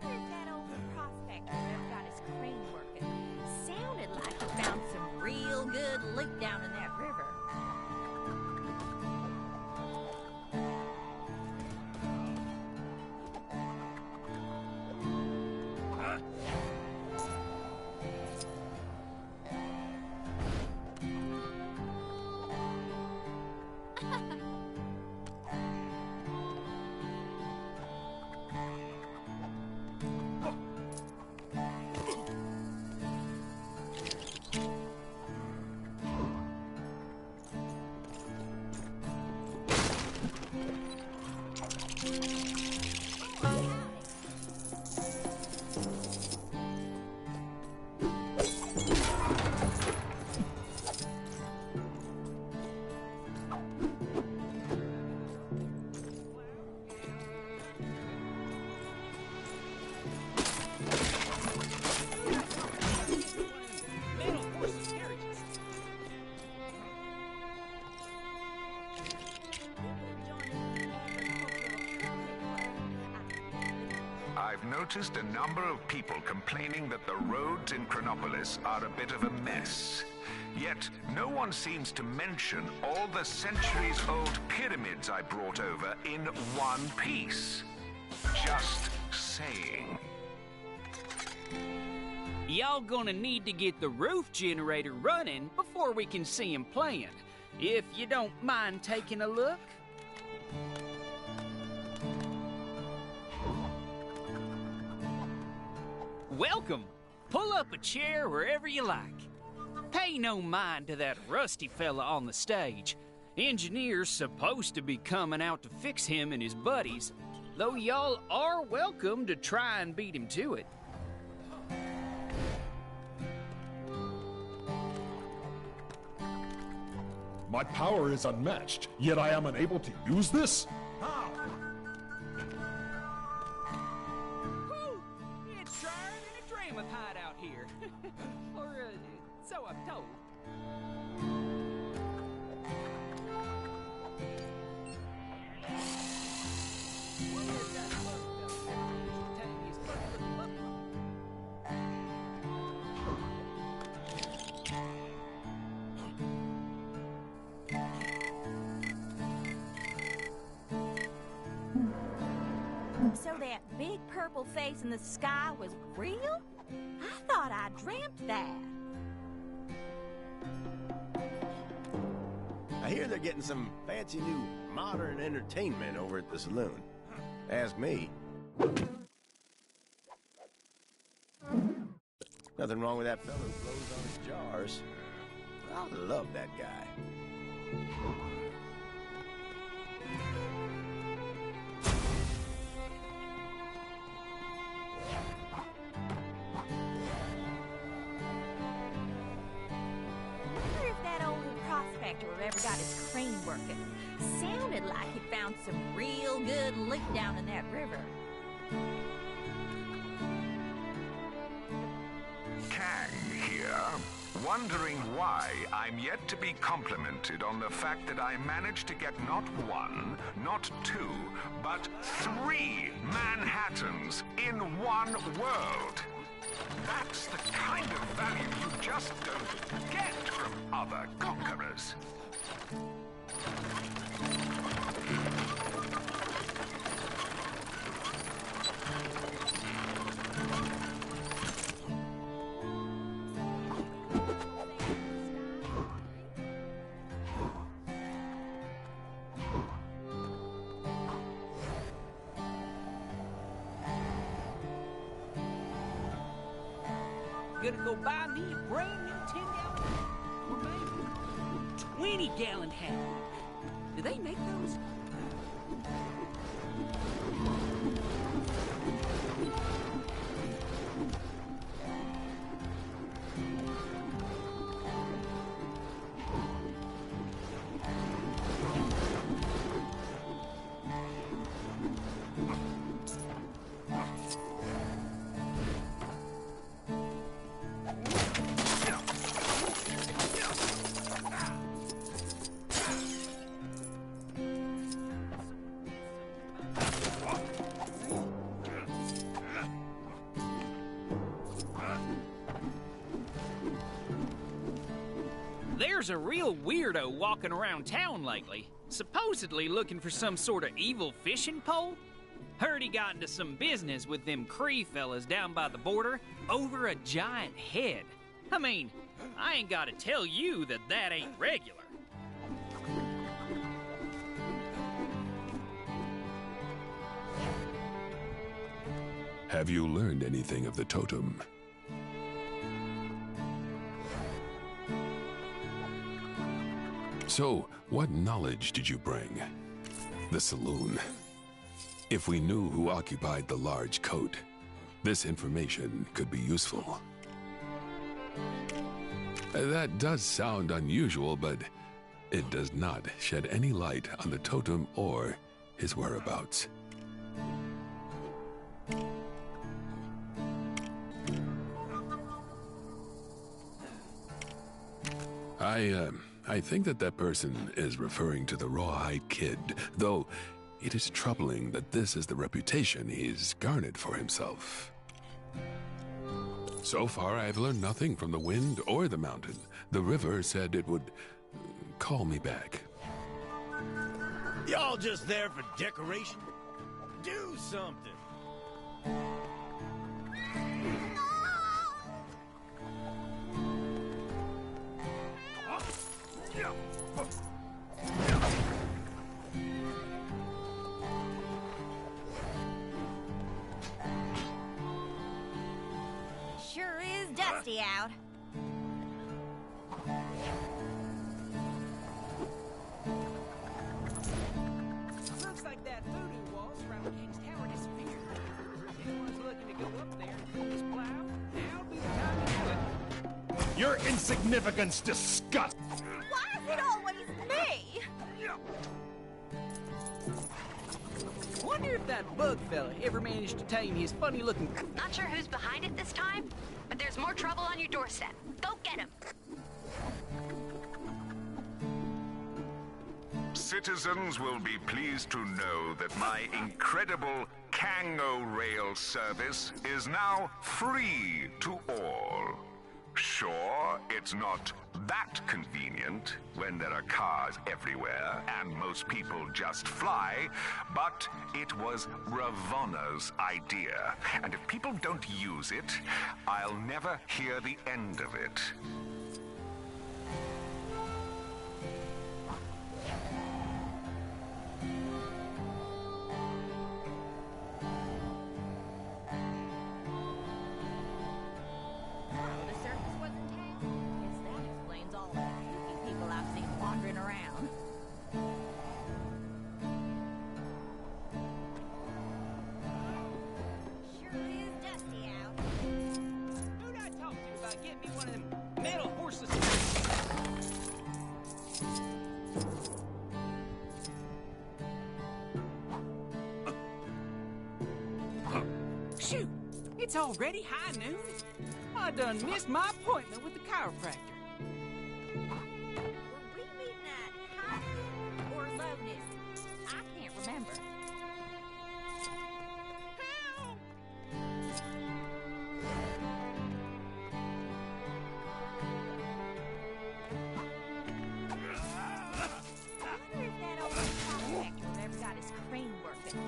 Wonder if that old prospector ever got his crane working. Sounded like he found some real good loot down in that river. I've noticed a number of people complaining that the roads in Chronopolis are a bit of a mess. Yet, no one seems to mention all the centuries-old pyramids I brought over in one piece. Just saying. Y'all gonna need to get the roof generator running before we can see him playing. If you don't mind taking a look. Welcome. Pull up a chair wherever you like. Pay no mind to that rusty fella on the stage. Engineer's supposed to be coming out to fix him and his buddies, though y'all are welcome to try and beat him to it. My power is unmatched, yet I am unable to use this? How? It's drier than a drain with hide out here. Or, so I'm told. So that big purple face in the sky was real? I thought I dreamt that. I hear they're getting some fancy new modern entertainment over at the saloon. Ask me. Nothing wrong with that fellow who blows on his jars. I love that guy. Ever got his crane working. Sounded like he found some real good loot down in that river. Kang here, wondering why I'm yet to be complimented on the fact that I managed to get not one, not two, but 3 Manhattans in one world. That's the kind of value you just don't get from other conquerors. Gonna go buy me a brand new 10-gallon or maybe 20-gallon hat. Do they make those? There's a real weirdo walking around town lately, supposedly looking for some sort of evil fishing pole. Heard he got into some business with them Cree fellas down by the border over a giant head. I mean, I ain't gotta tell you that that ain't regular. Have you learned anything of the totem? So, what knowledge did you bring? The saloon. If we knew who occupied the large coat, this information could be useful. That does sound unusual, but it does not shed any light on the totem or his whereabouts. I think that person is referring to the Rawhide Kid, though It is troubling that this is the reputation he's garnered for himself. So far, I've learned nothing from the wind or the mountain. The river said it would call me back. Y'all just there for decoration? Do something. Sure is dusty out. Looks like that voodoo wall surrounding King's Tower disappeared. If anyone's looking to go up there and pull this plow, now'd be the time to do it. Your insignificance disgusts. Why is it always me? Wonder if that bug fella ever managed to tame his funny-looking... Not sure who's behind it this time, but there's more trouble on your doorstep. Go get him. Citizens will be pleased to know that my incredible Kango Rail service is now free to all. Sure, it's not that convenient when there are cars everywhere and most people just fly, but it was Ravonna's idea. And if people don't use it, I'll never hear the end of it. The circus was in town. Guess that explains all the kooky people I've seen wandering around. Sure is dusty out. Who'd I talk to about getting me one of them metal horses? Shoot! It's already high noon. I done missed my appointment with the chiropractor. Were we meeting at high noon or lowness? I can't remember. I wonder if that old chiropractor ever got his crane working.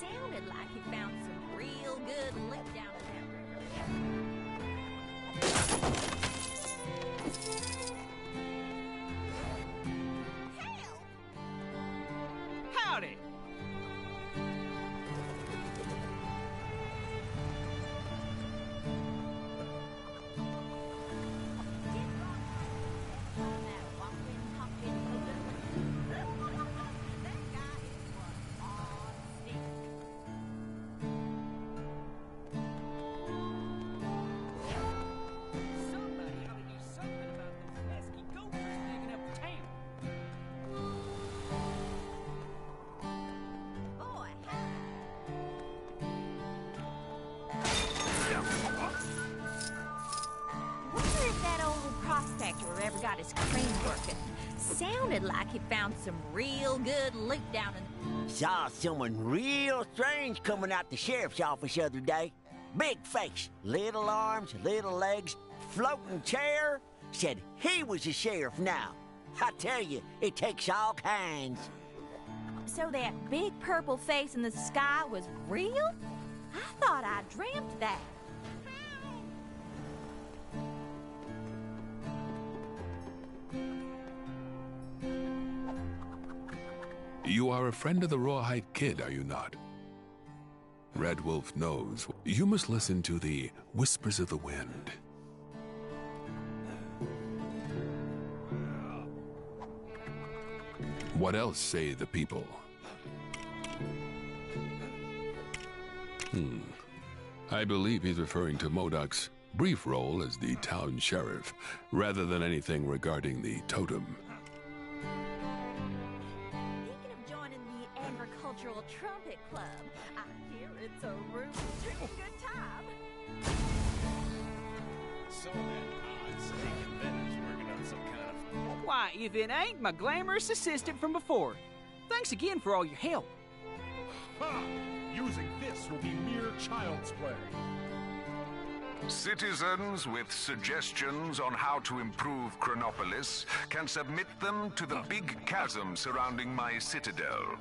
Sounded like he found some real good lip down in that river. Howdy! Somebody ought to do something about those pesky gophers digging up town. Boy, wonder if that old prospector ever got his crane working. Sounded like he found some real good loot down in... Saw someone real strange coming out the sheriff's office the other day. Big face, little arms, little legs, floating chair. Said he was the sheriff now. I tell you, it takes all kinds. So that big purple face in the sky was real? I thought I dreamt that. You are a friend of the Rawhide Kid, are you not? Red Wolf knows. You must listen to the whispers of the wind. What else say the people? I believe he's referring to Modoc's brief role as the town sheriff, rather than anything regarding the totem. Thinking of joining the agricultural trumpet club. I hear it's a real drinking good time. So that odd stinking vendor's working on some kind of... Why, if it ain't my glamorous assistant from before. Thanks again for all your help. Refusing this will be mere child's play. Citizens with suggestions on how to improve Chronopolis can submit them to the big chasm surrounding my citadel.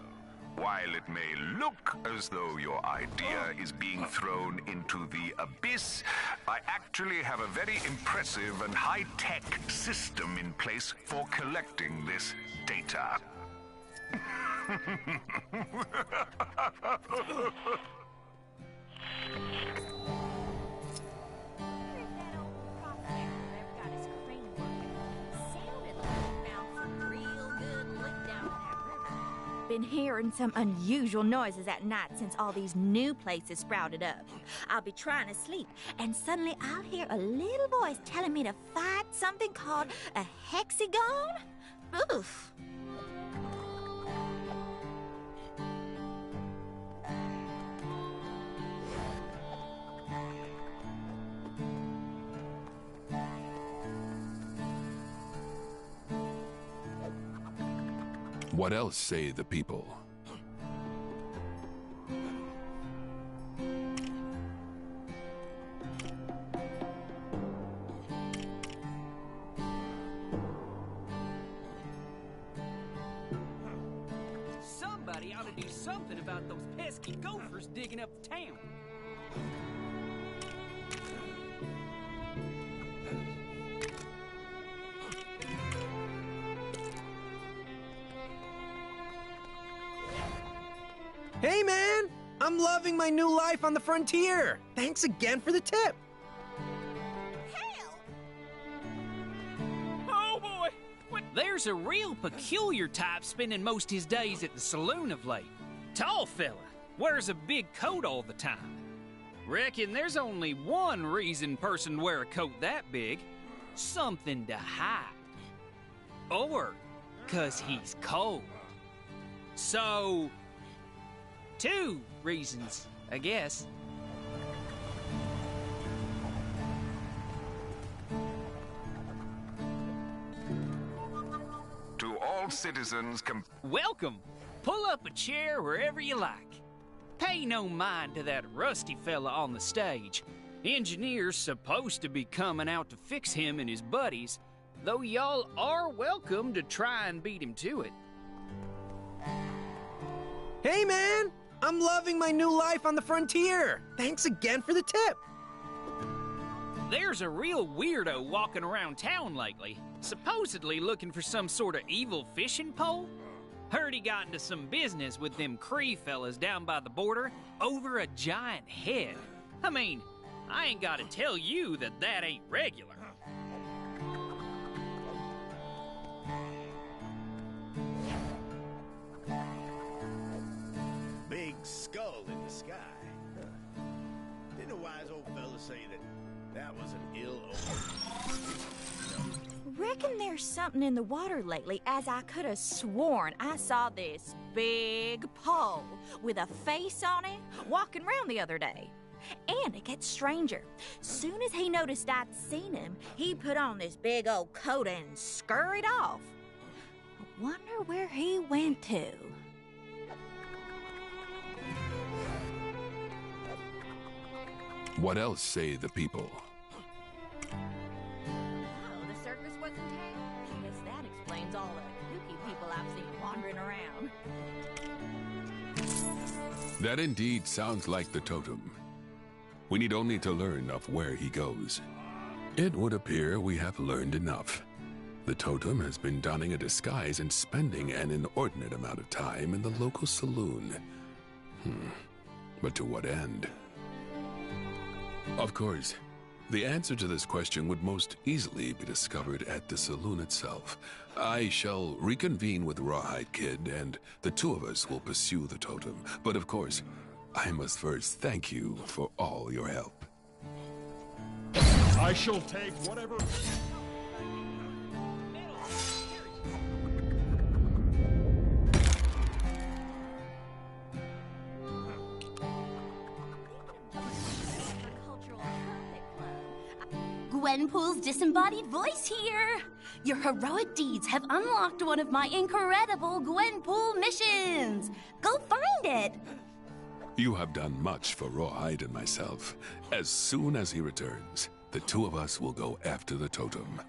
While it may look as though your idea is being thrown into the abyss, I actually have a very impressive and high-tech system in place for collecting this data. Been hearing some unusual noises at night since all these new places sprouted up. I'll be trying to sleep, and suddenly I'll hear a little voice telling me to fight something called a hexagon. Oof. What else say the people? Somebody ought to do something about those pesky gophers digging up the town. Hey, man! I'm loving my new life on the frontier. Thanks again for the tip. Oh, boy! There's a real peculiar type spending most his days at the saloon of late. Tall fella, wears a big coat all the time. Reckon there's only one reason person wear a coat that big. Something to hide. Or 'cause he's cold. So... 2 reasons, I guess. To all citizens welcome. Pull up a chair wherever you like. Pay no mind to that rusty fella on the stage. Engineer's supposed to be coming out to fix him and his buddies, though y'all are welcome to try and beat him to it. Hey, man! I'm loving my new life on the frontier. Thanks again for the tip. There's a real weirdo walking around town lately, supposedly looking for some sort of evil fishing pole. Heard he got into some business with them Cree fellas down by the border over a giant head. I mean, I ain't gotta tell you that that ain't regular. Big skull in the sky. Huh. Didn't a wise old fella say that was an ill omen? Reckon there's something in the water lately, as I could have sworn I saw this big pole with a face on it walking around the other day. And it gets stranger. Soon as he noticed I'd seen him, he put on this big old coat and scurried off. I wonder where he went to. What else say the people? Oh, the circus was in town? I guess that explains all the kooky people I've seen wandering around. That indeed sounds like the totem. We need only to learn of where he goes. It would appear we have learned enough. The totem has been donning a disguise and spending an inordinate amount of time in the local saloon. But to what end? Of course, the answer to this question would most easily be discovered at the saloon itself. I shall reconvene with Rawhide Kid, and the two of us will pursue the totem. But of course, I must first thank you for all your help. I shall take whatever... Gwenpool's disembodied voice here. Your heroic deeds have unlocked one of my incredible Gwenpool missions. Go find it. You have done much for Rawhide and myself. As soon as he returns, the two of us will go after the totem.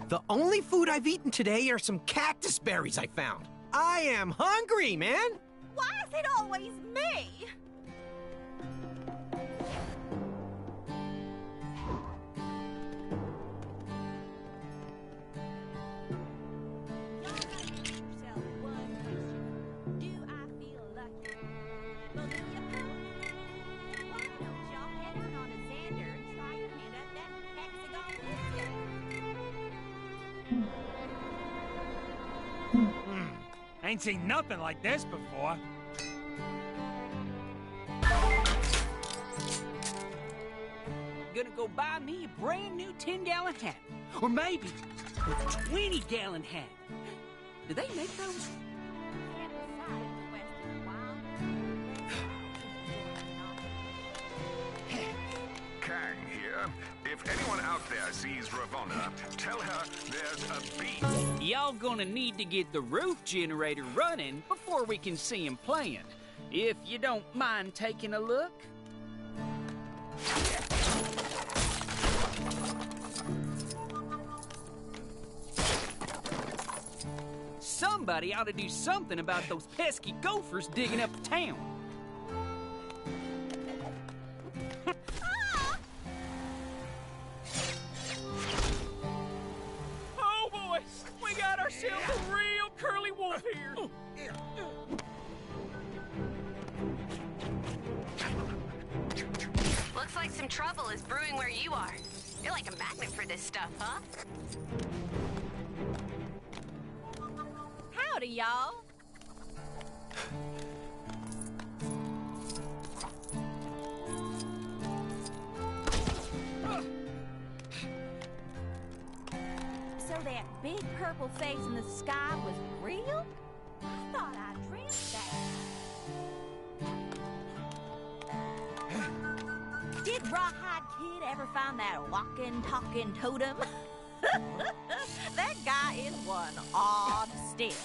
The only food I've eaten today are some cactus berries I found. I am hungry, man! Why is it always me? Ain't seen nothing like this before. Gonna go buy me a brand new 10-gallon hat. Or maybe a 20-gallon hat. Do they make those? Kang here. If anyone out there sees Ravonna, tell her there's a beat. Y'all gonna need to get the roof generator running before we can see him playing. If you don't mind taking a look. Somebody ought to do something about those pesky gophers digging up the town. Oh, boys! We got ourselves a real curly wolf here! Looks like some trouble is brewing where you are. You're like a magnet for this stuff, huh? Howdy, y'all. So that big purple face in the sky was real? I thought I dreamt that. Did Rawhide Kid ever find that walking, talking totem? That guy is one odd stick.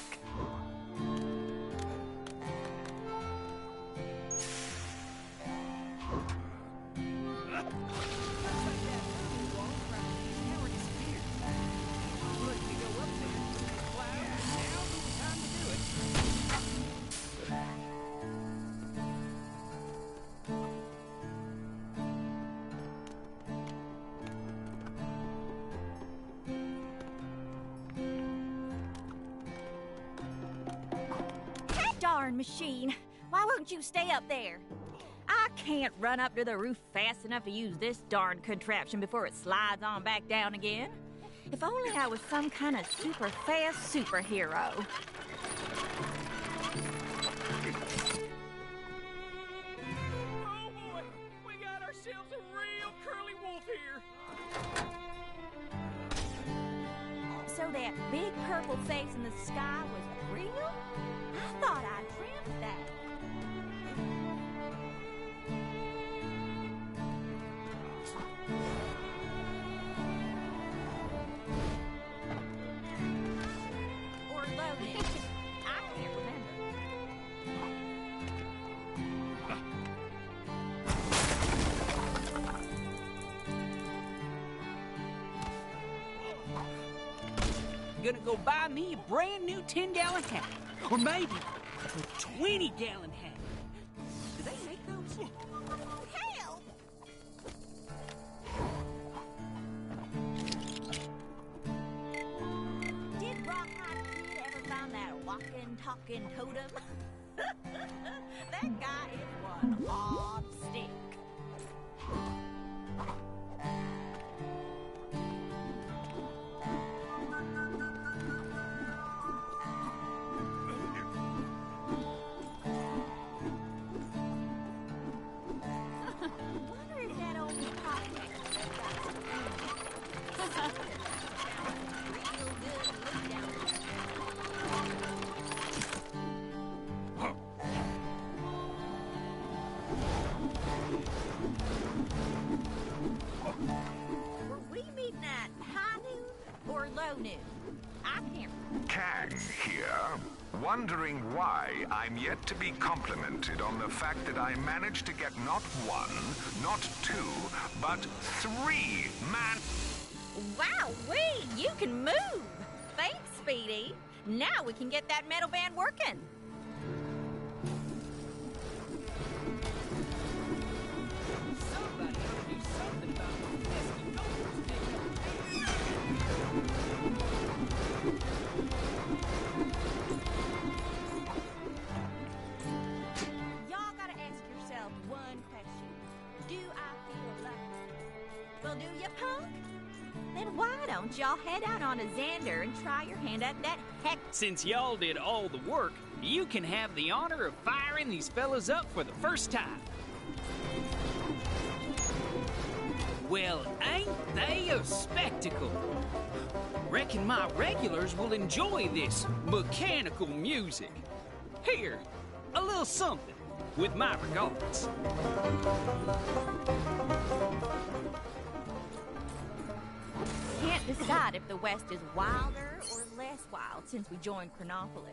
Darn machine. Why won't you stay up there? I can't run up to the roof fast enough to use this darn contraption before it slides on back down again. If only I was some kind of super fast superhero. Oh boy! We got ourselves a real curly wolf here! So that big purple face in the sky was real? I thought I dreamt that. Or loaded. I can't remember. Gonna go buy me a brand new 10-gallon hat. Or maybe a 20-gallon hat. Do they make those? Help! Did Rawhide Kid ever find that walking, talking totem? That guy is one odd stick. Were we meeting at high noon or low noon? I can't. Kang here, wondering why I'm yet to be complimented on the fact that I managed to get not one, not two, but 3 man... Wow, you can move! Thanks, Speedy. Now we can get that metal band working. Somebody ought to do something about those pesky numbers, Y'all gotta ask yourself one question. Do I feel lucky? Well, do you, punk? Then why don't y'all head out on a Xander and try your hand at that heck... Since y'all did all the work, you can have the honor of firing these fellas up for the first time. Well, ain't they a spectacle? Reckon my regulars will enjoy this mechanical music. Here, a little something, with my regards. Can't decide if the West is wilder or less wild since we joined Chronopolis.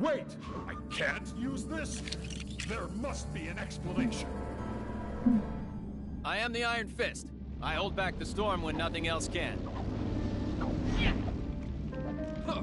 Wait! I can't use this? There must be an explanation. I am the Iron Fist. I hold back the storm when nothing else can. Huh.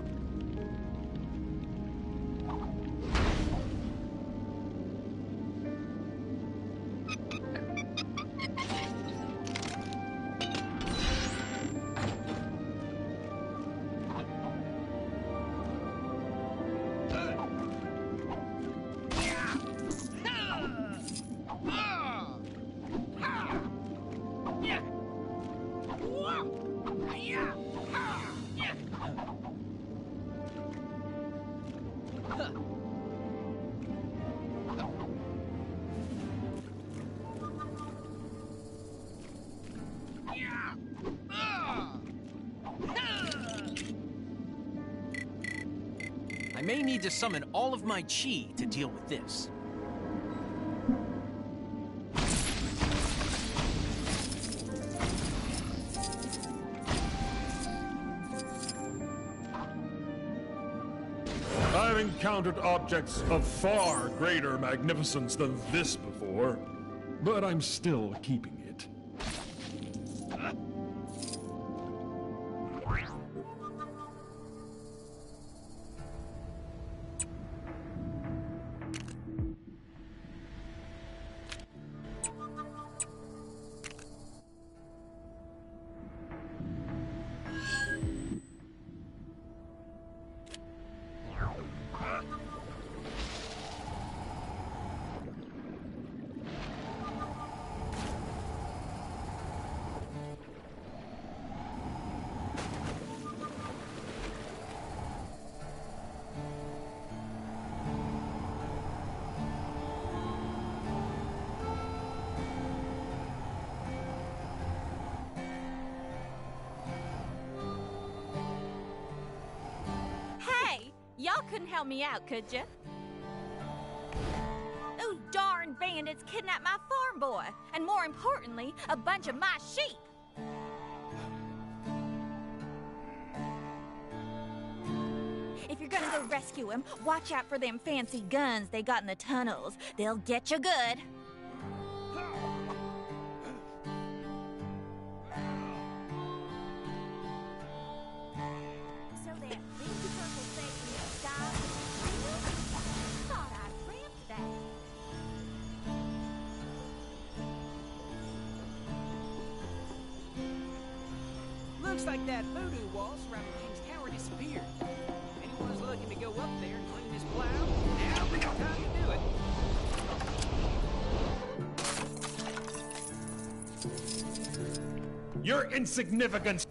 I may need to summon all of my chi to deal with this. I've encountered objects of far greater magnificence than this before, but I'm still keeping it. Y'all couldn't help me out, could ya? Those darn bandits kidnapped my farm boy, and more importantly, a bunch of my sheep. If you're gonna go rescue him, watch out for them fancy guns they got in the tunnels. They'll get you good. Looks like that voodoo wall surrounding King's Tower disappeared. If anyone's looking to go up there and clean this plow, now's the time to do it. Your insignificance!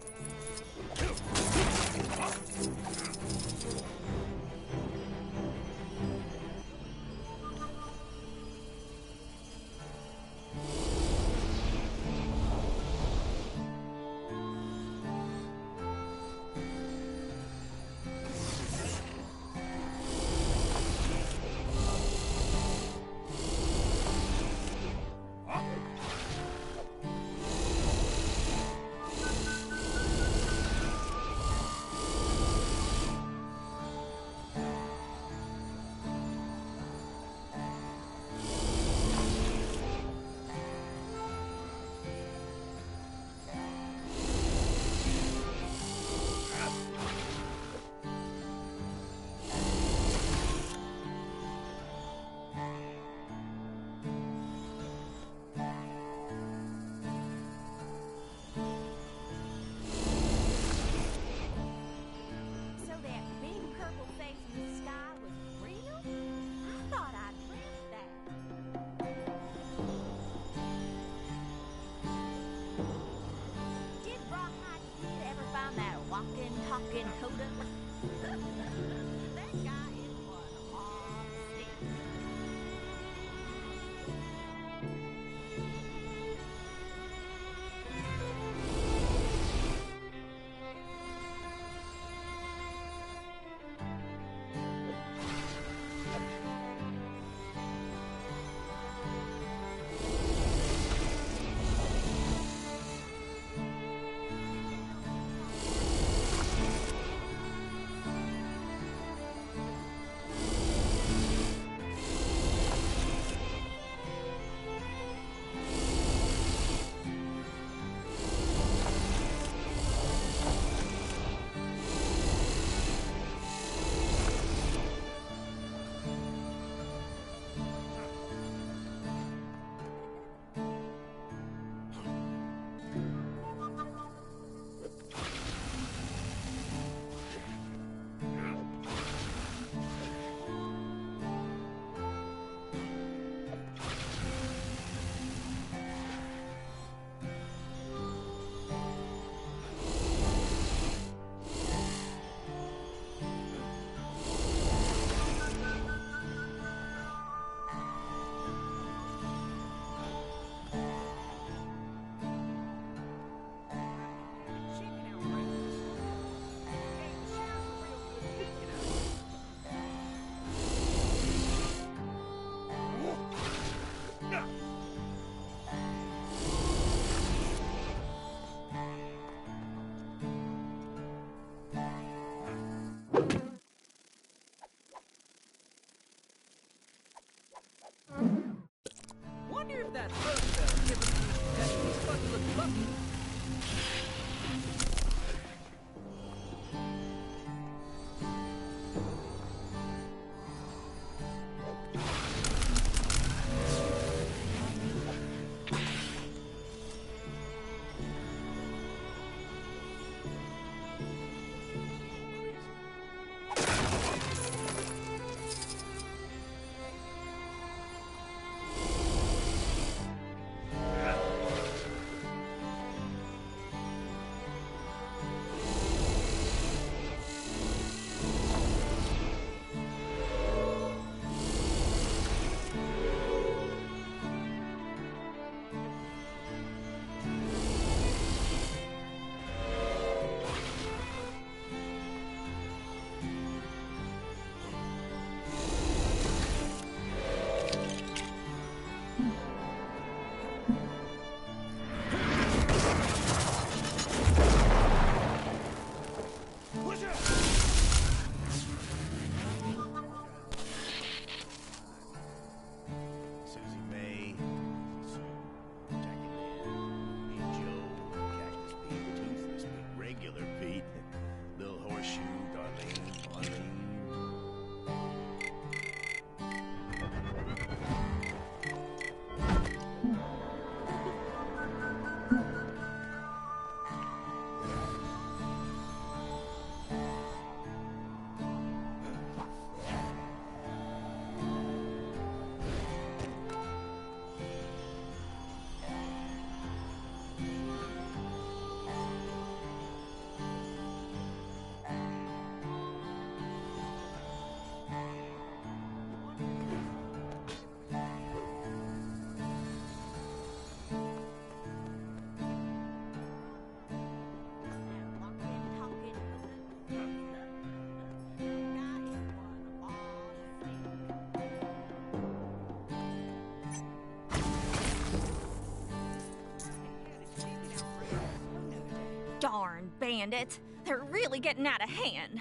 it. They're really getting out of hand.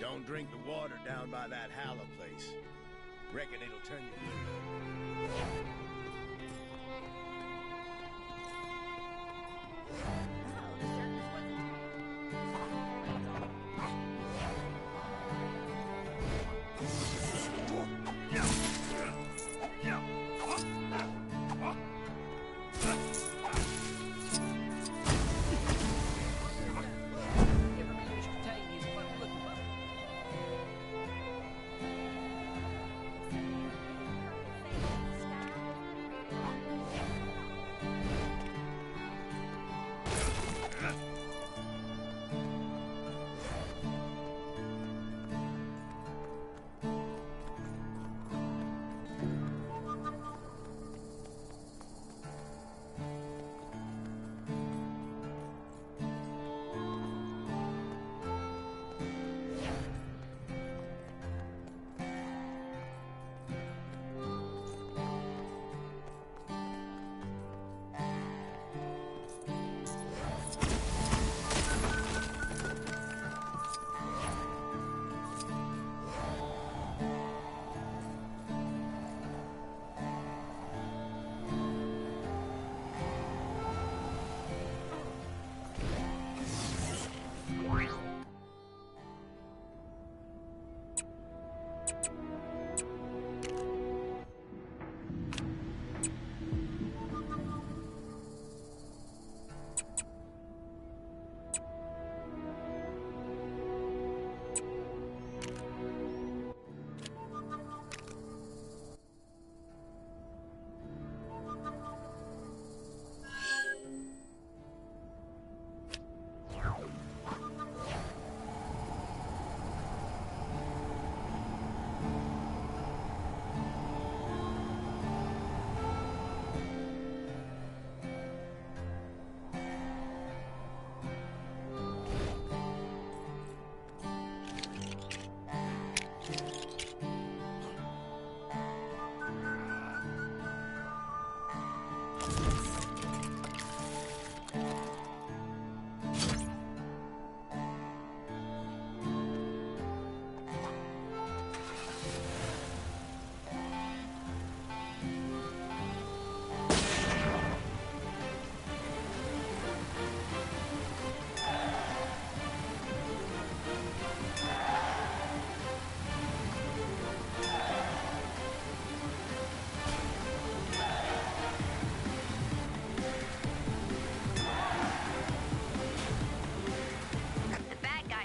Don't drink the water down by that Halla place. Reckon it'll turn you blue.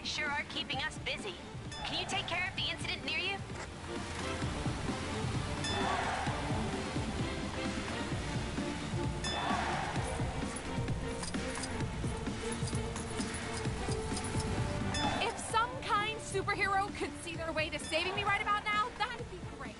Sure are keeping us busy. Can you take care of the incident near you? If some kind superhero could see their way to saving me right about now, that'd be great.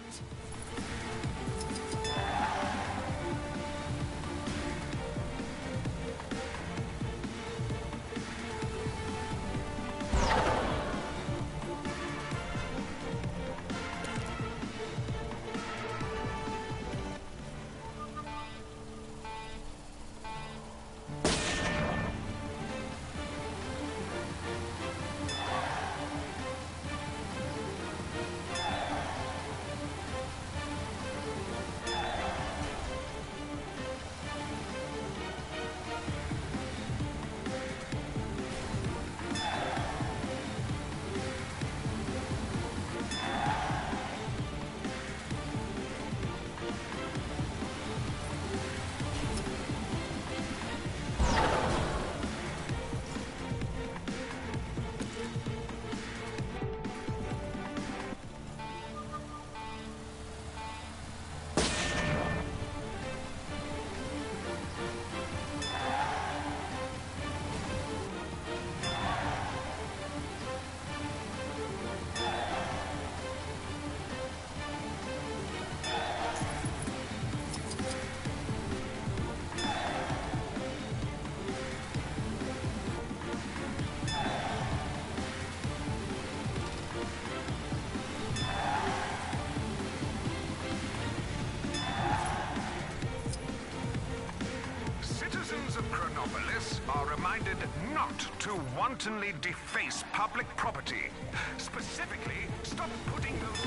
reminded not to wantonly deface public property. Specifically, stop putting those...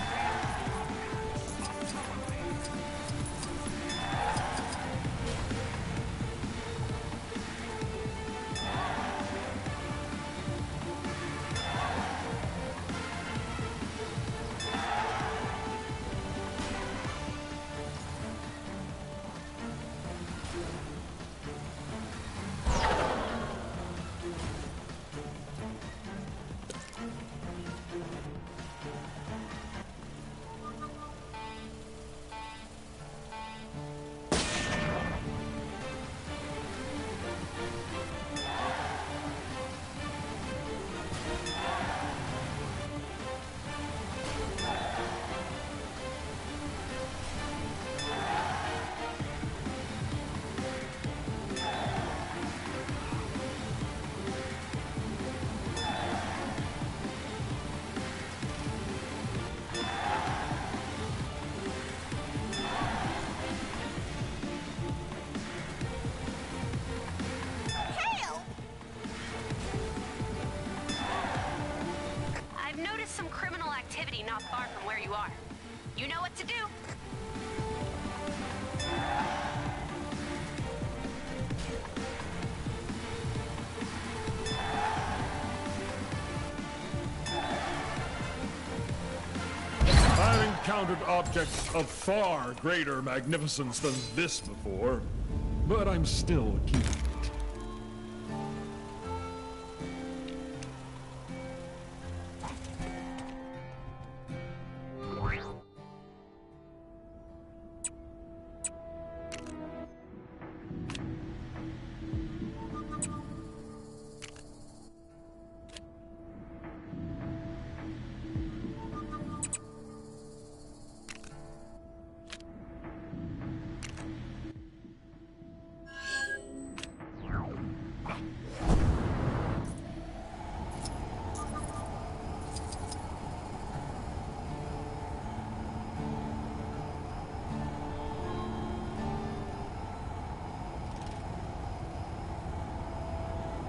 Some criminal activity not far from where you are. You know what to do. I've encountered objects of far greater magnificence than this before, but I'm still keeping it.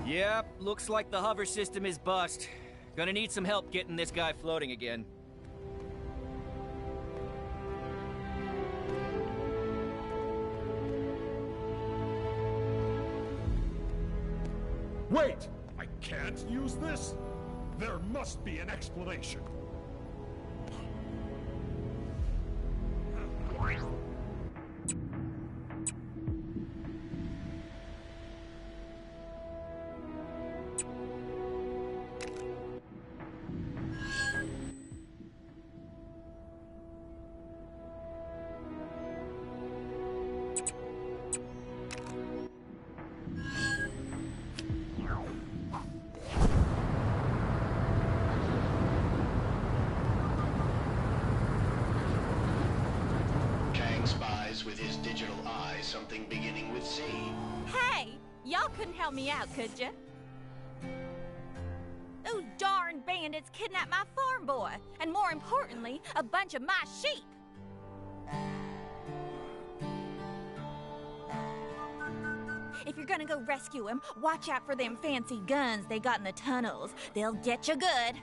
Yep, looks like the hover system is bust. Gonna need some help getting this guy floating again. Wait! I can't use this? There must be an explanation. Spies with his digital eye something beginning with C. Hey, y'all couldn't help me out, could ya? Those darn bandits kidnapped my farm boy, and more importantly, a bunch of my sheep. If you're gonna go rescue him, watch out for them fancy guns they got in the tunnels. They'll get you good.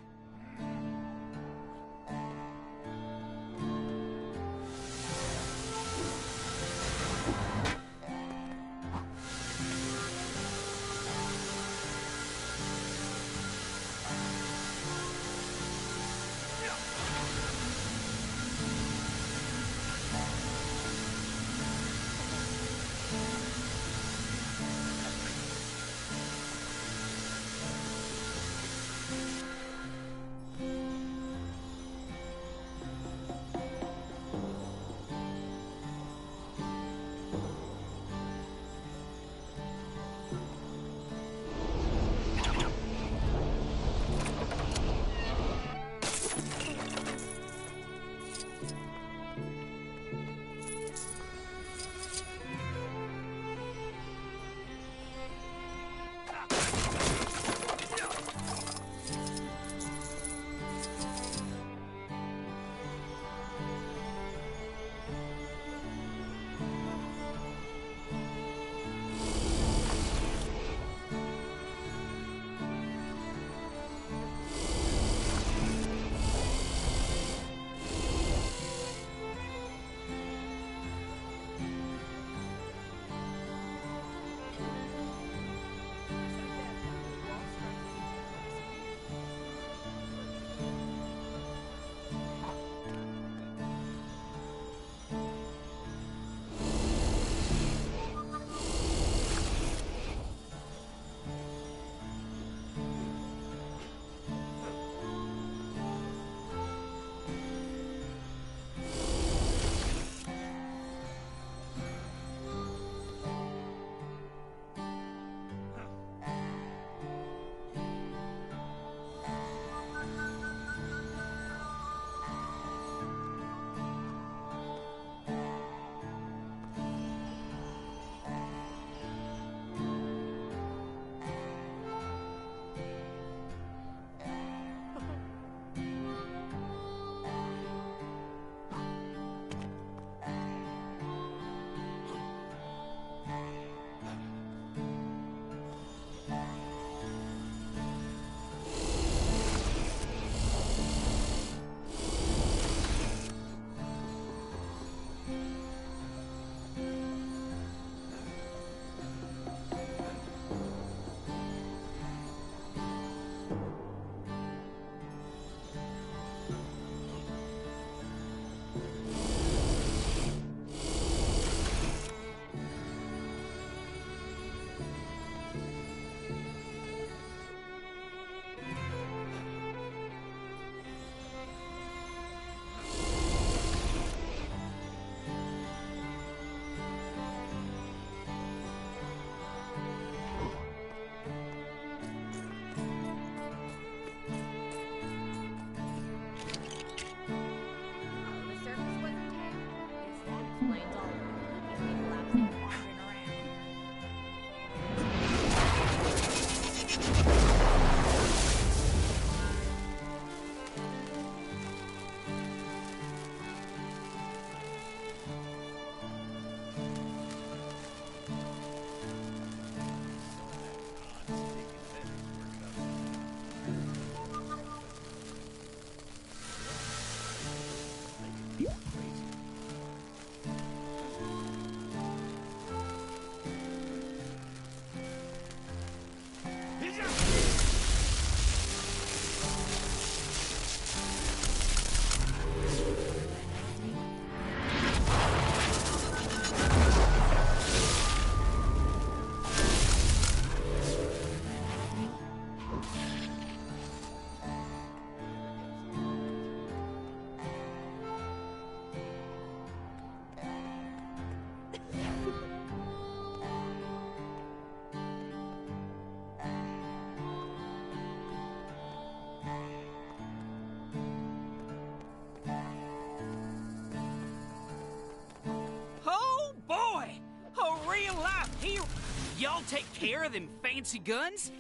take care of them fancy guns?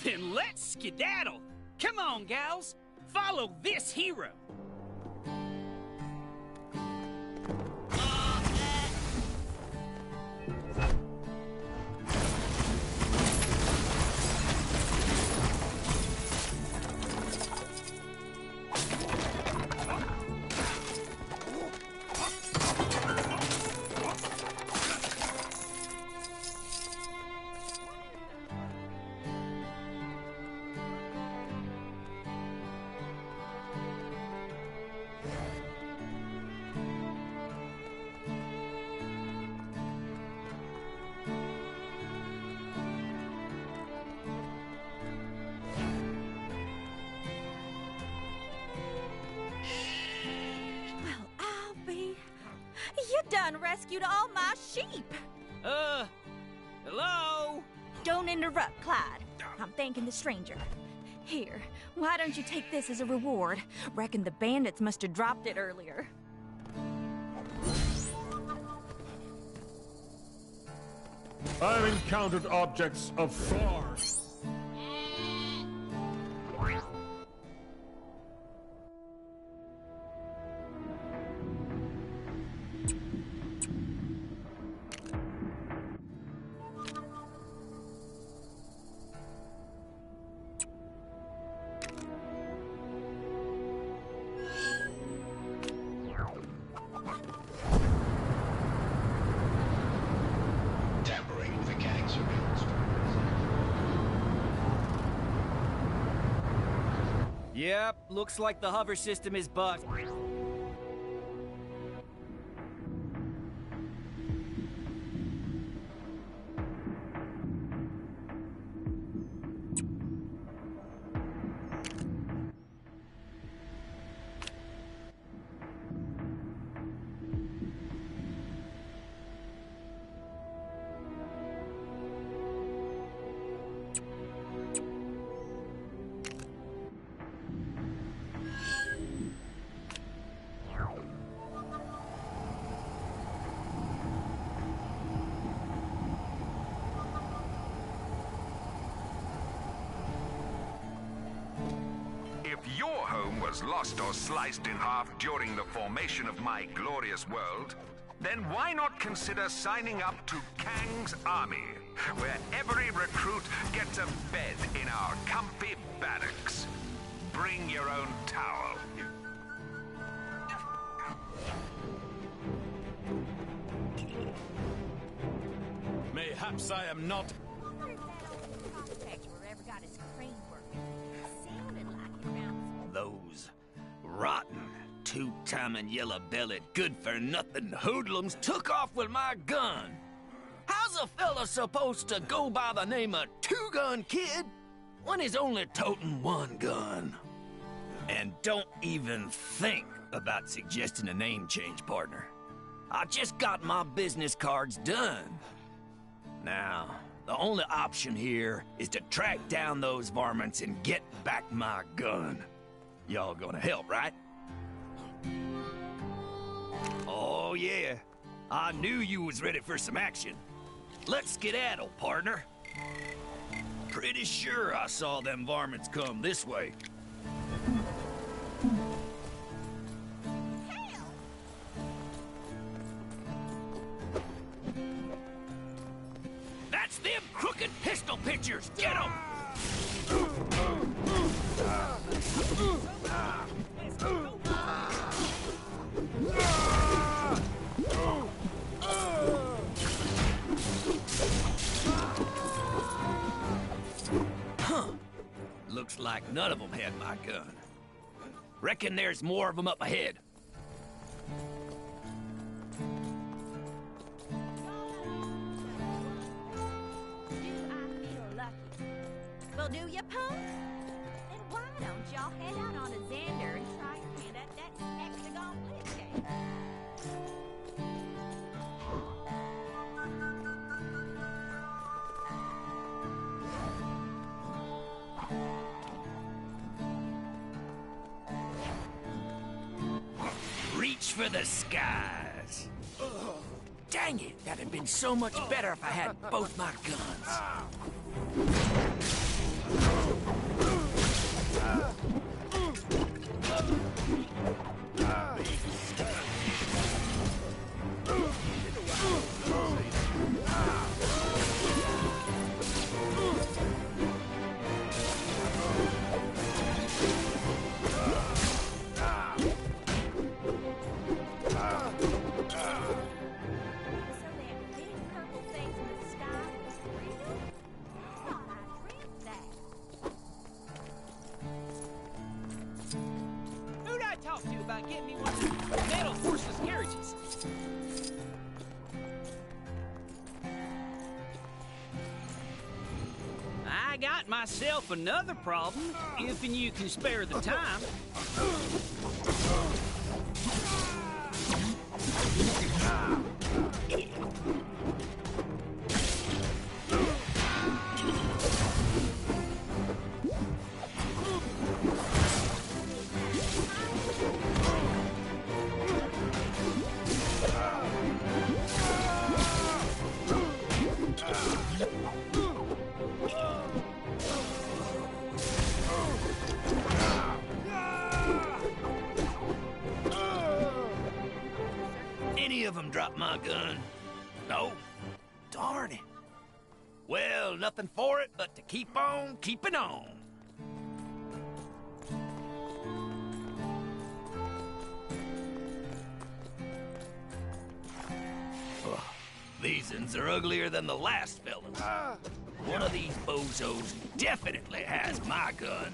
Then let's skedaddle. Come on, gals. Follow this hero. You done rescued all my sheep. Hello? Don't interrupt, Clyde. I'm thanking the stranger. Here, why don't you take this as a reward? Reckon the bandits must have dropped it earlier. I've encountered objects of far... Tampering with the gang surveillance. Yep, looks like the hover system is bugged. If your home was lost or sliced in half during the formation of my glorious world, then why not consider signing up to Kang's Army, where every recruit gets a bed in our comfy barracks. Bring your own towel. Mayhaps I am not... Those rotten, two-timing, yellow-bellied, good-for-nothing hoodlums took off with my gun. How's a fella supposed to go by the name of Two-Gun Kid when he's only toting one gun? And don't even think about suggesting a name change, partner. I just got my business cards done. Now, the only option here is to track down those varmints and get back my gun. Y'all gonna help, right? Oh, yeah. I knew you was ready for some action. Let's skedaddle, partner. Pretty sure I saw them varmints come this way. That's them crooked pistol pitchers! Get them! Huh. Looks like none of them had my gun. Reckon there's more of them up ahead. Well, do you, punk? Then why don't y'all head out on a Xander and try your hand at that hexagon blitz game? Reach for the skies. Dang it, that'd have been so much better if I had both my guns. Who'd I talk to about getting me one of these metal horseless carriages? I got myself another problem, if and you can spare the time. Any of them drop my gun? No? Darn it. Well, nothing for it but to keep on keeping on. Ugh, these uns are uglier than the last fellas. One of these bozos definitely has my gun.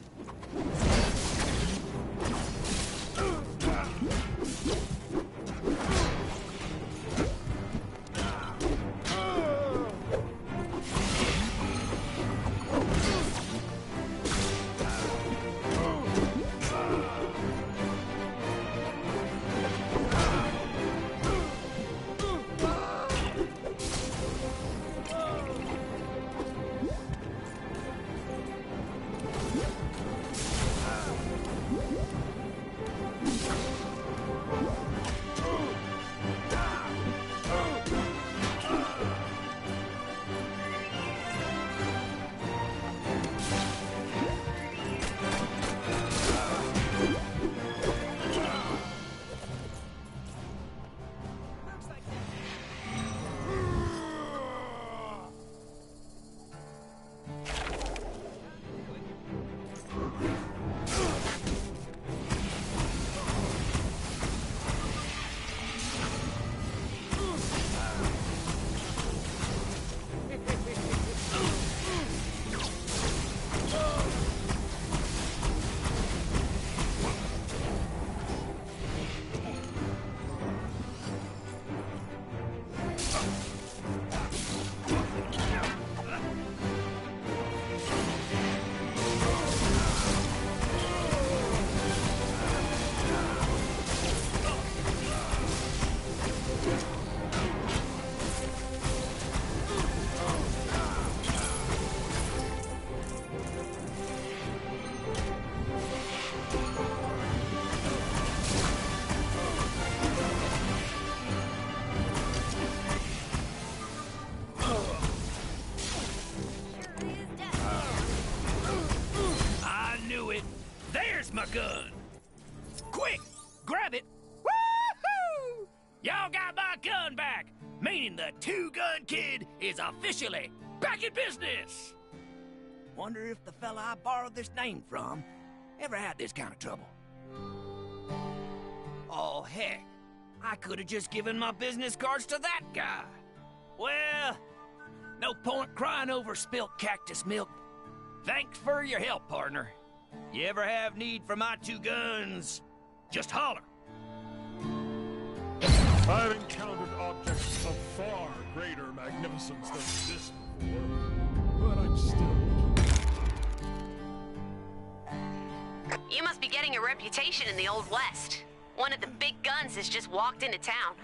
My gun. Quick, grab it. Woohoo! Y'all got my gun back, meaning the two-gun kid is officially back in business. Wonder if the fella I borrowed this name from ever had this kind of trouble. Oh, heck. I could have just given my business cards to that guy. Well, no point crying over spilt cactus milk. Thanks for your help, partner. You ever have need for my two guns, just holler. I've encountered objects of far greater magnificence than this before, but I'm still... You must be getting a reputation in the Old West. One of the big guns has just walked into town.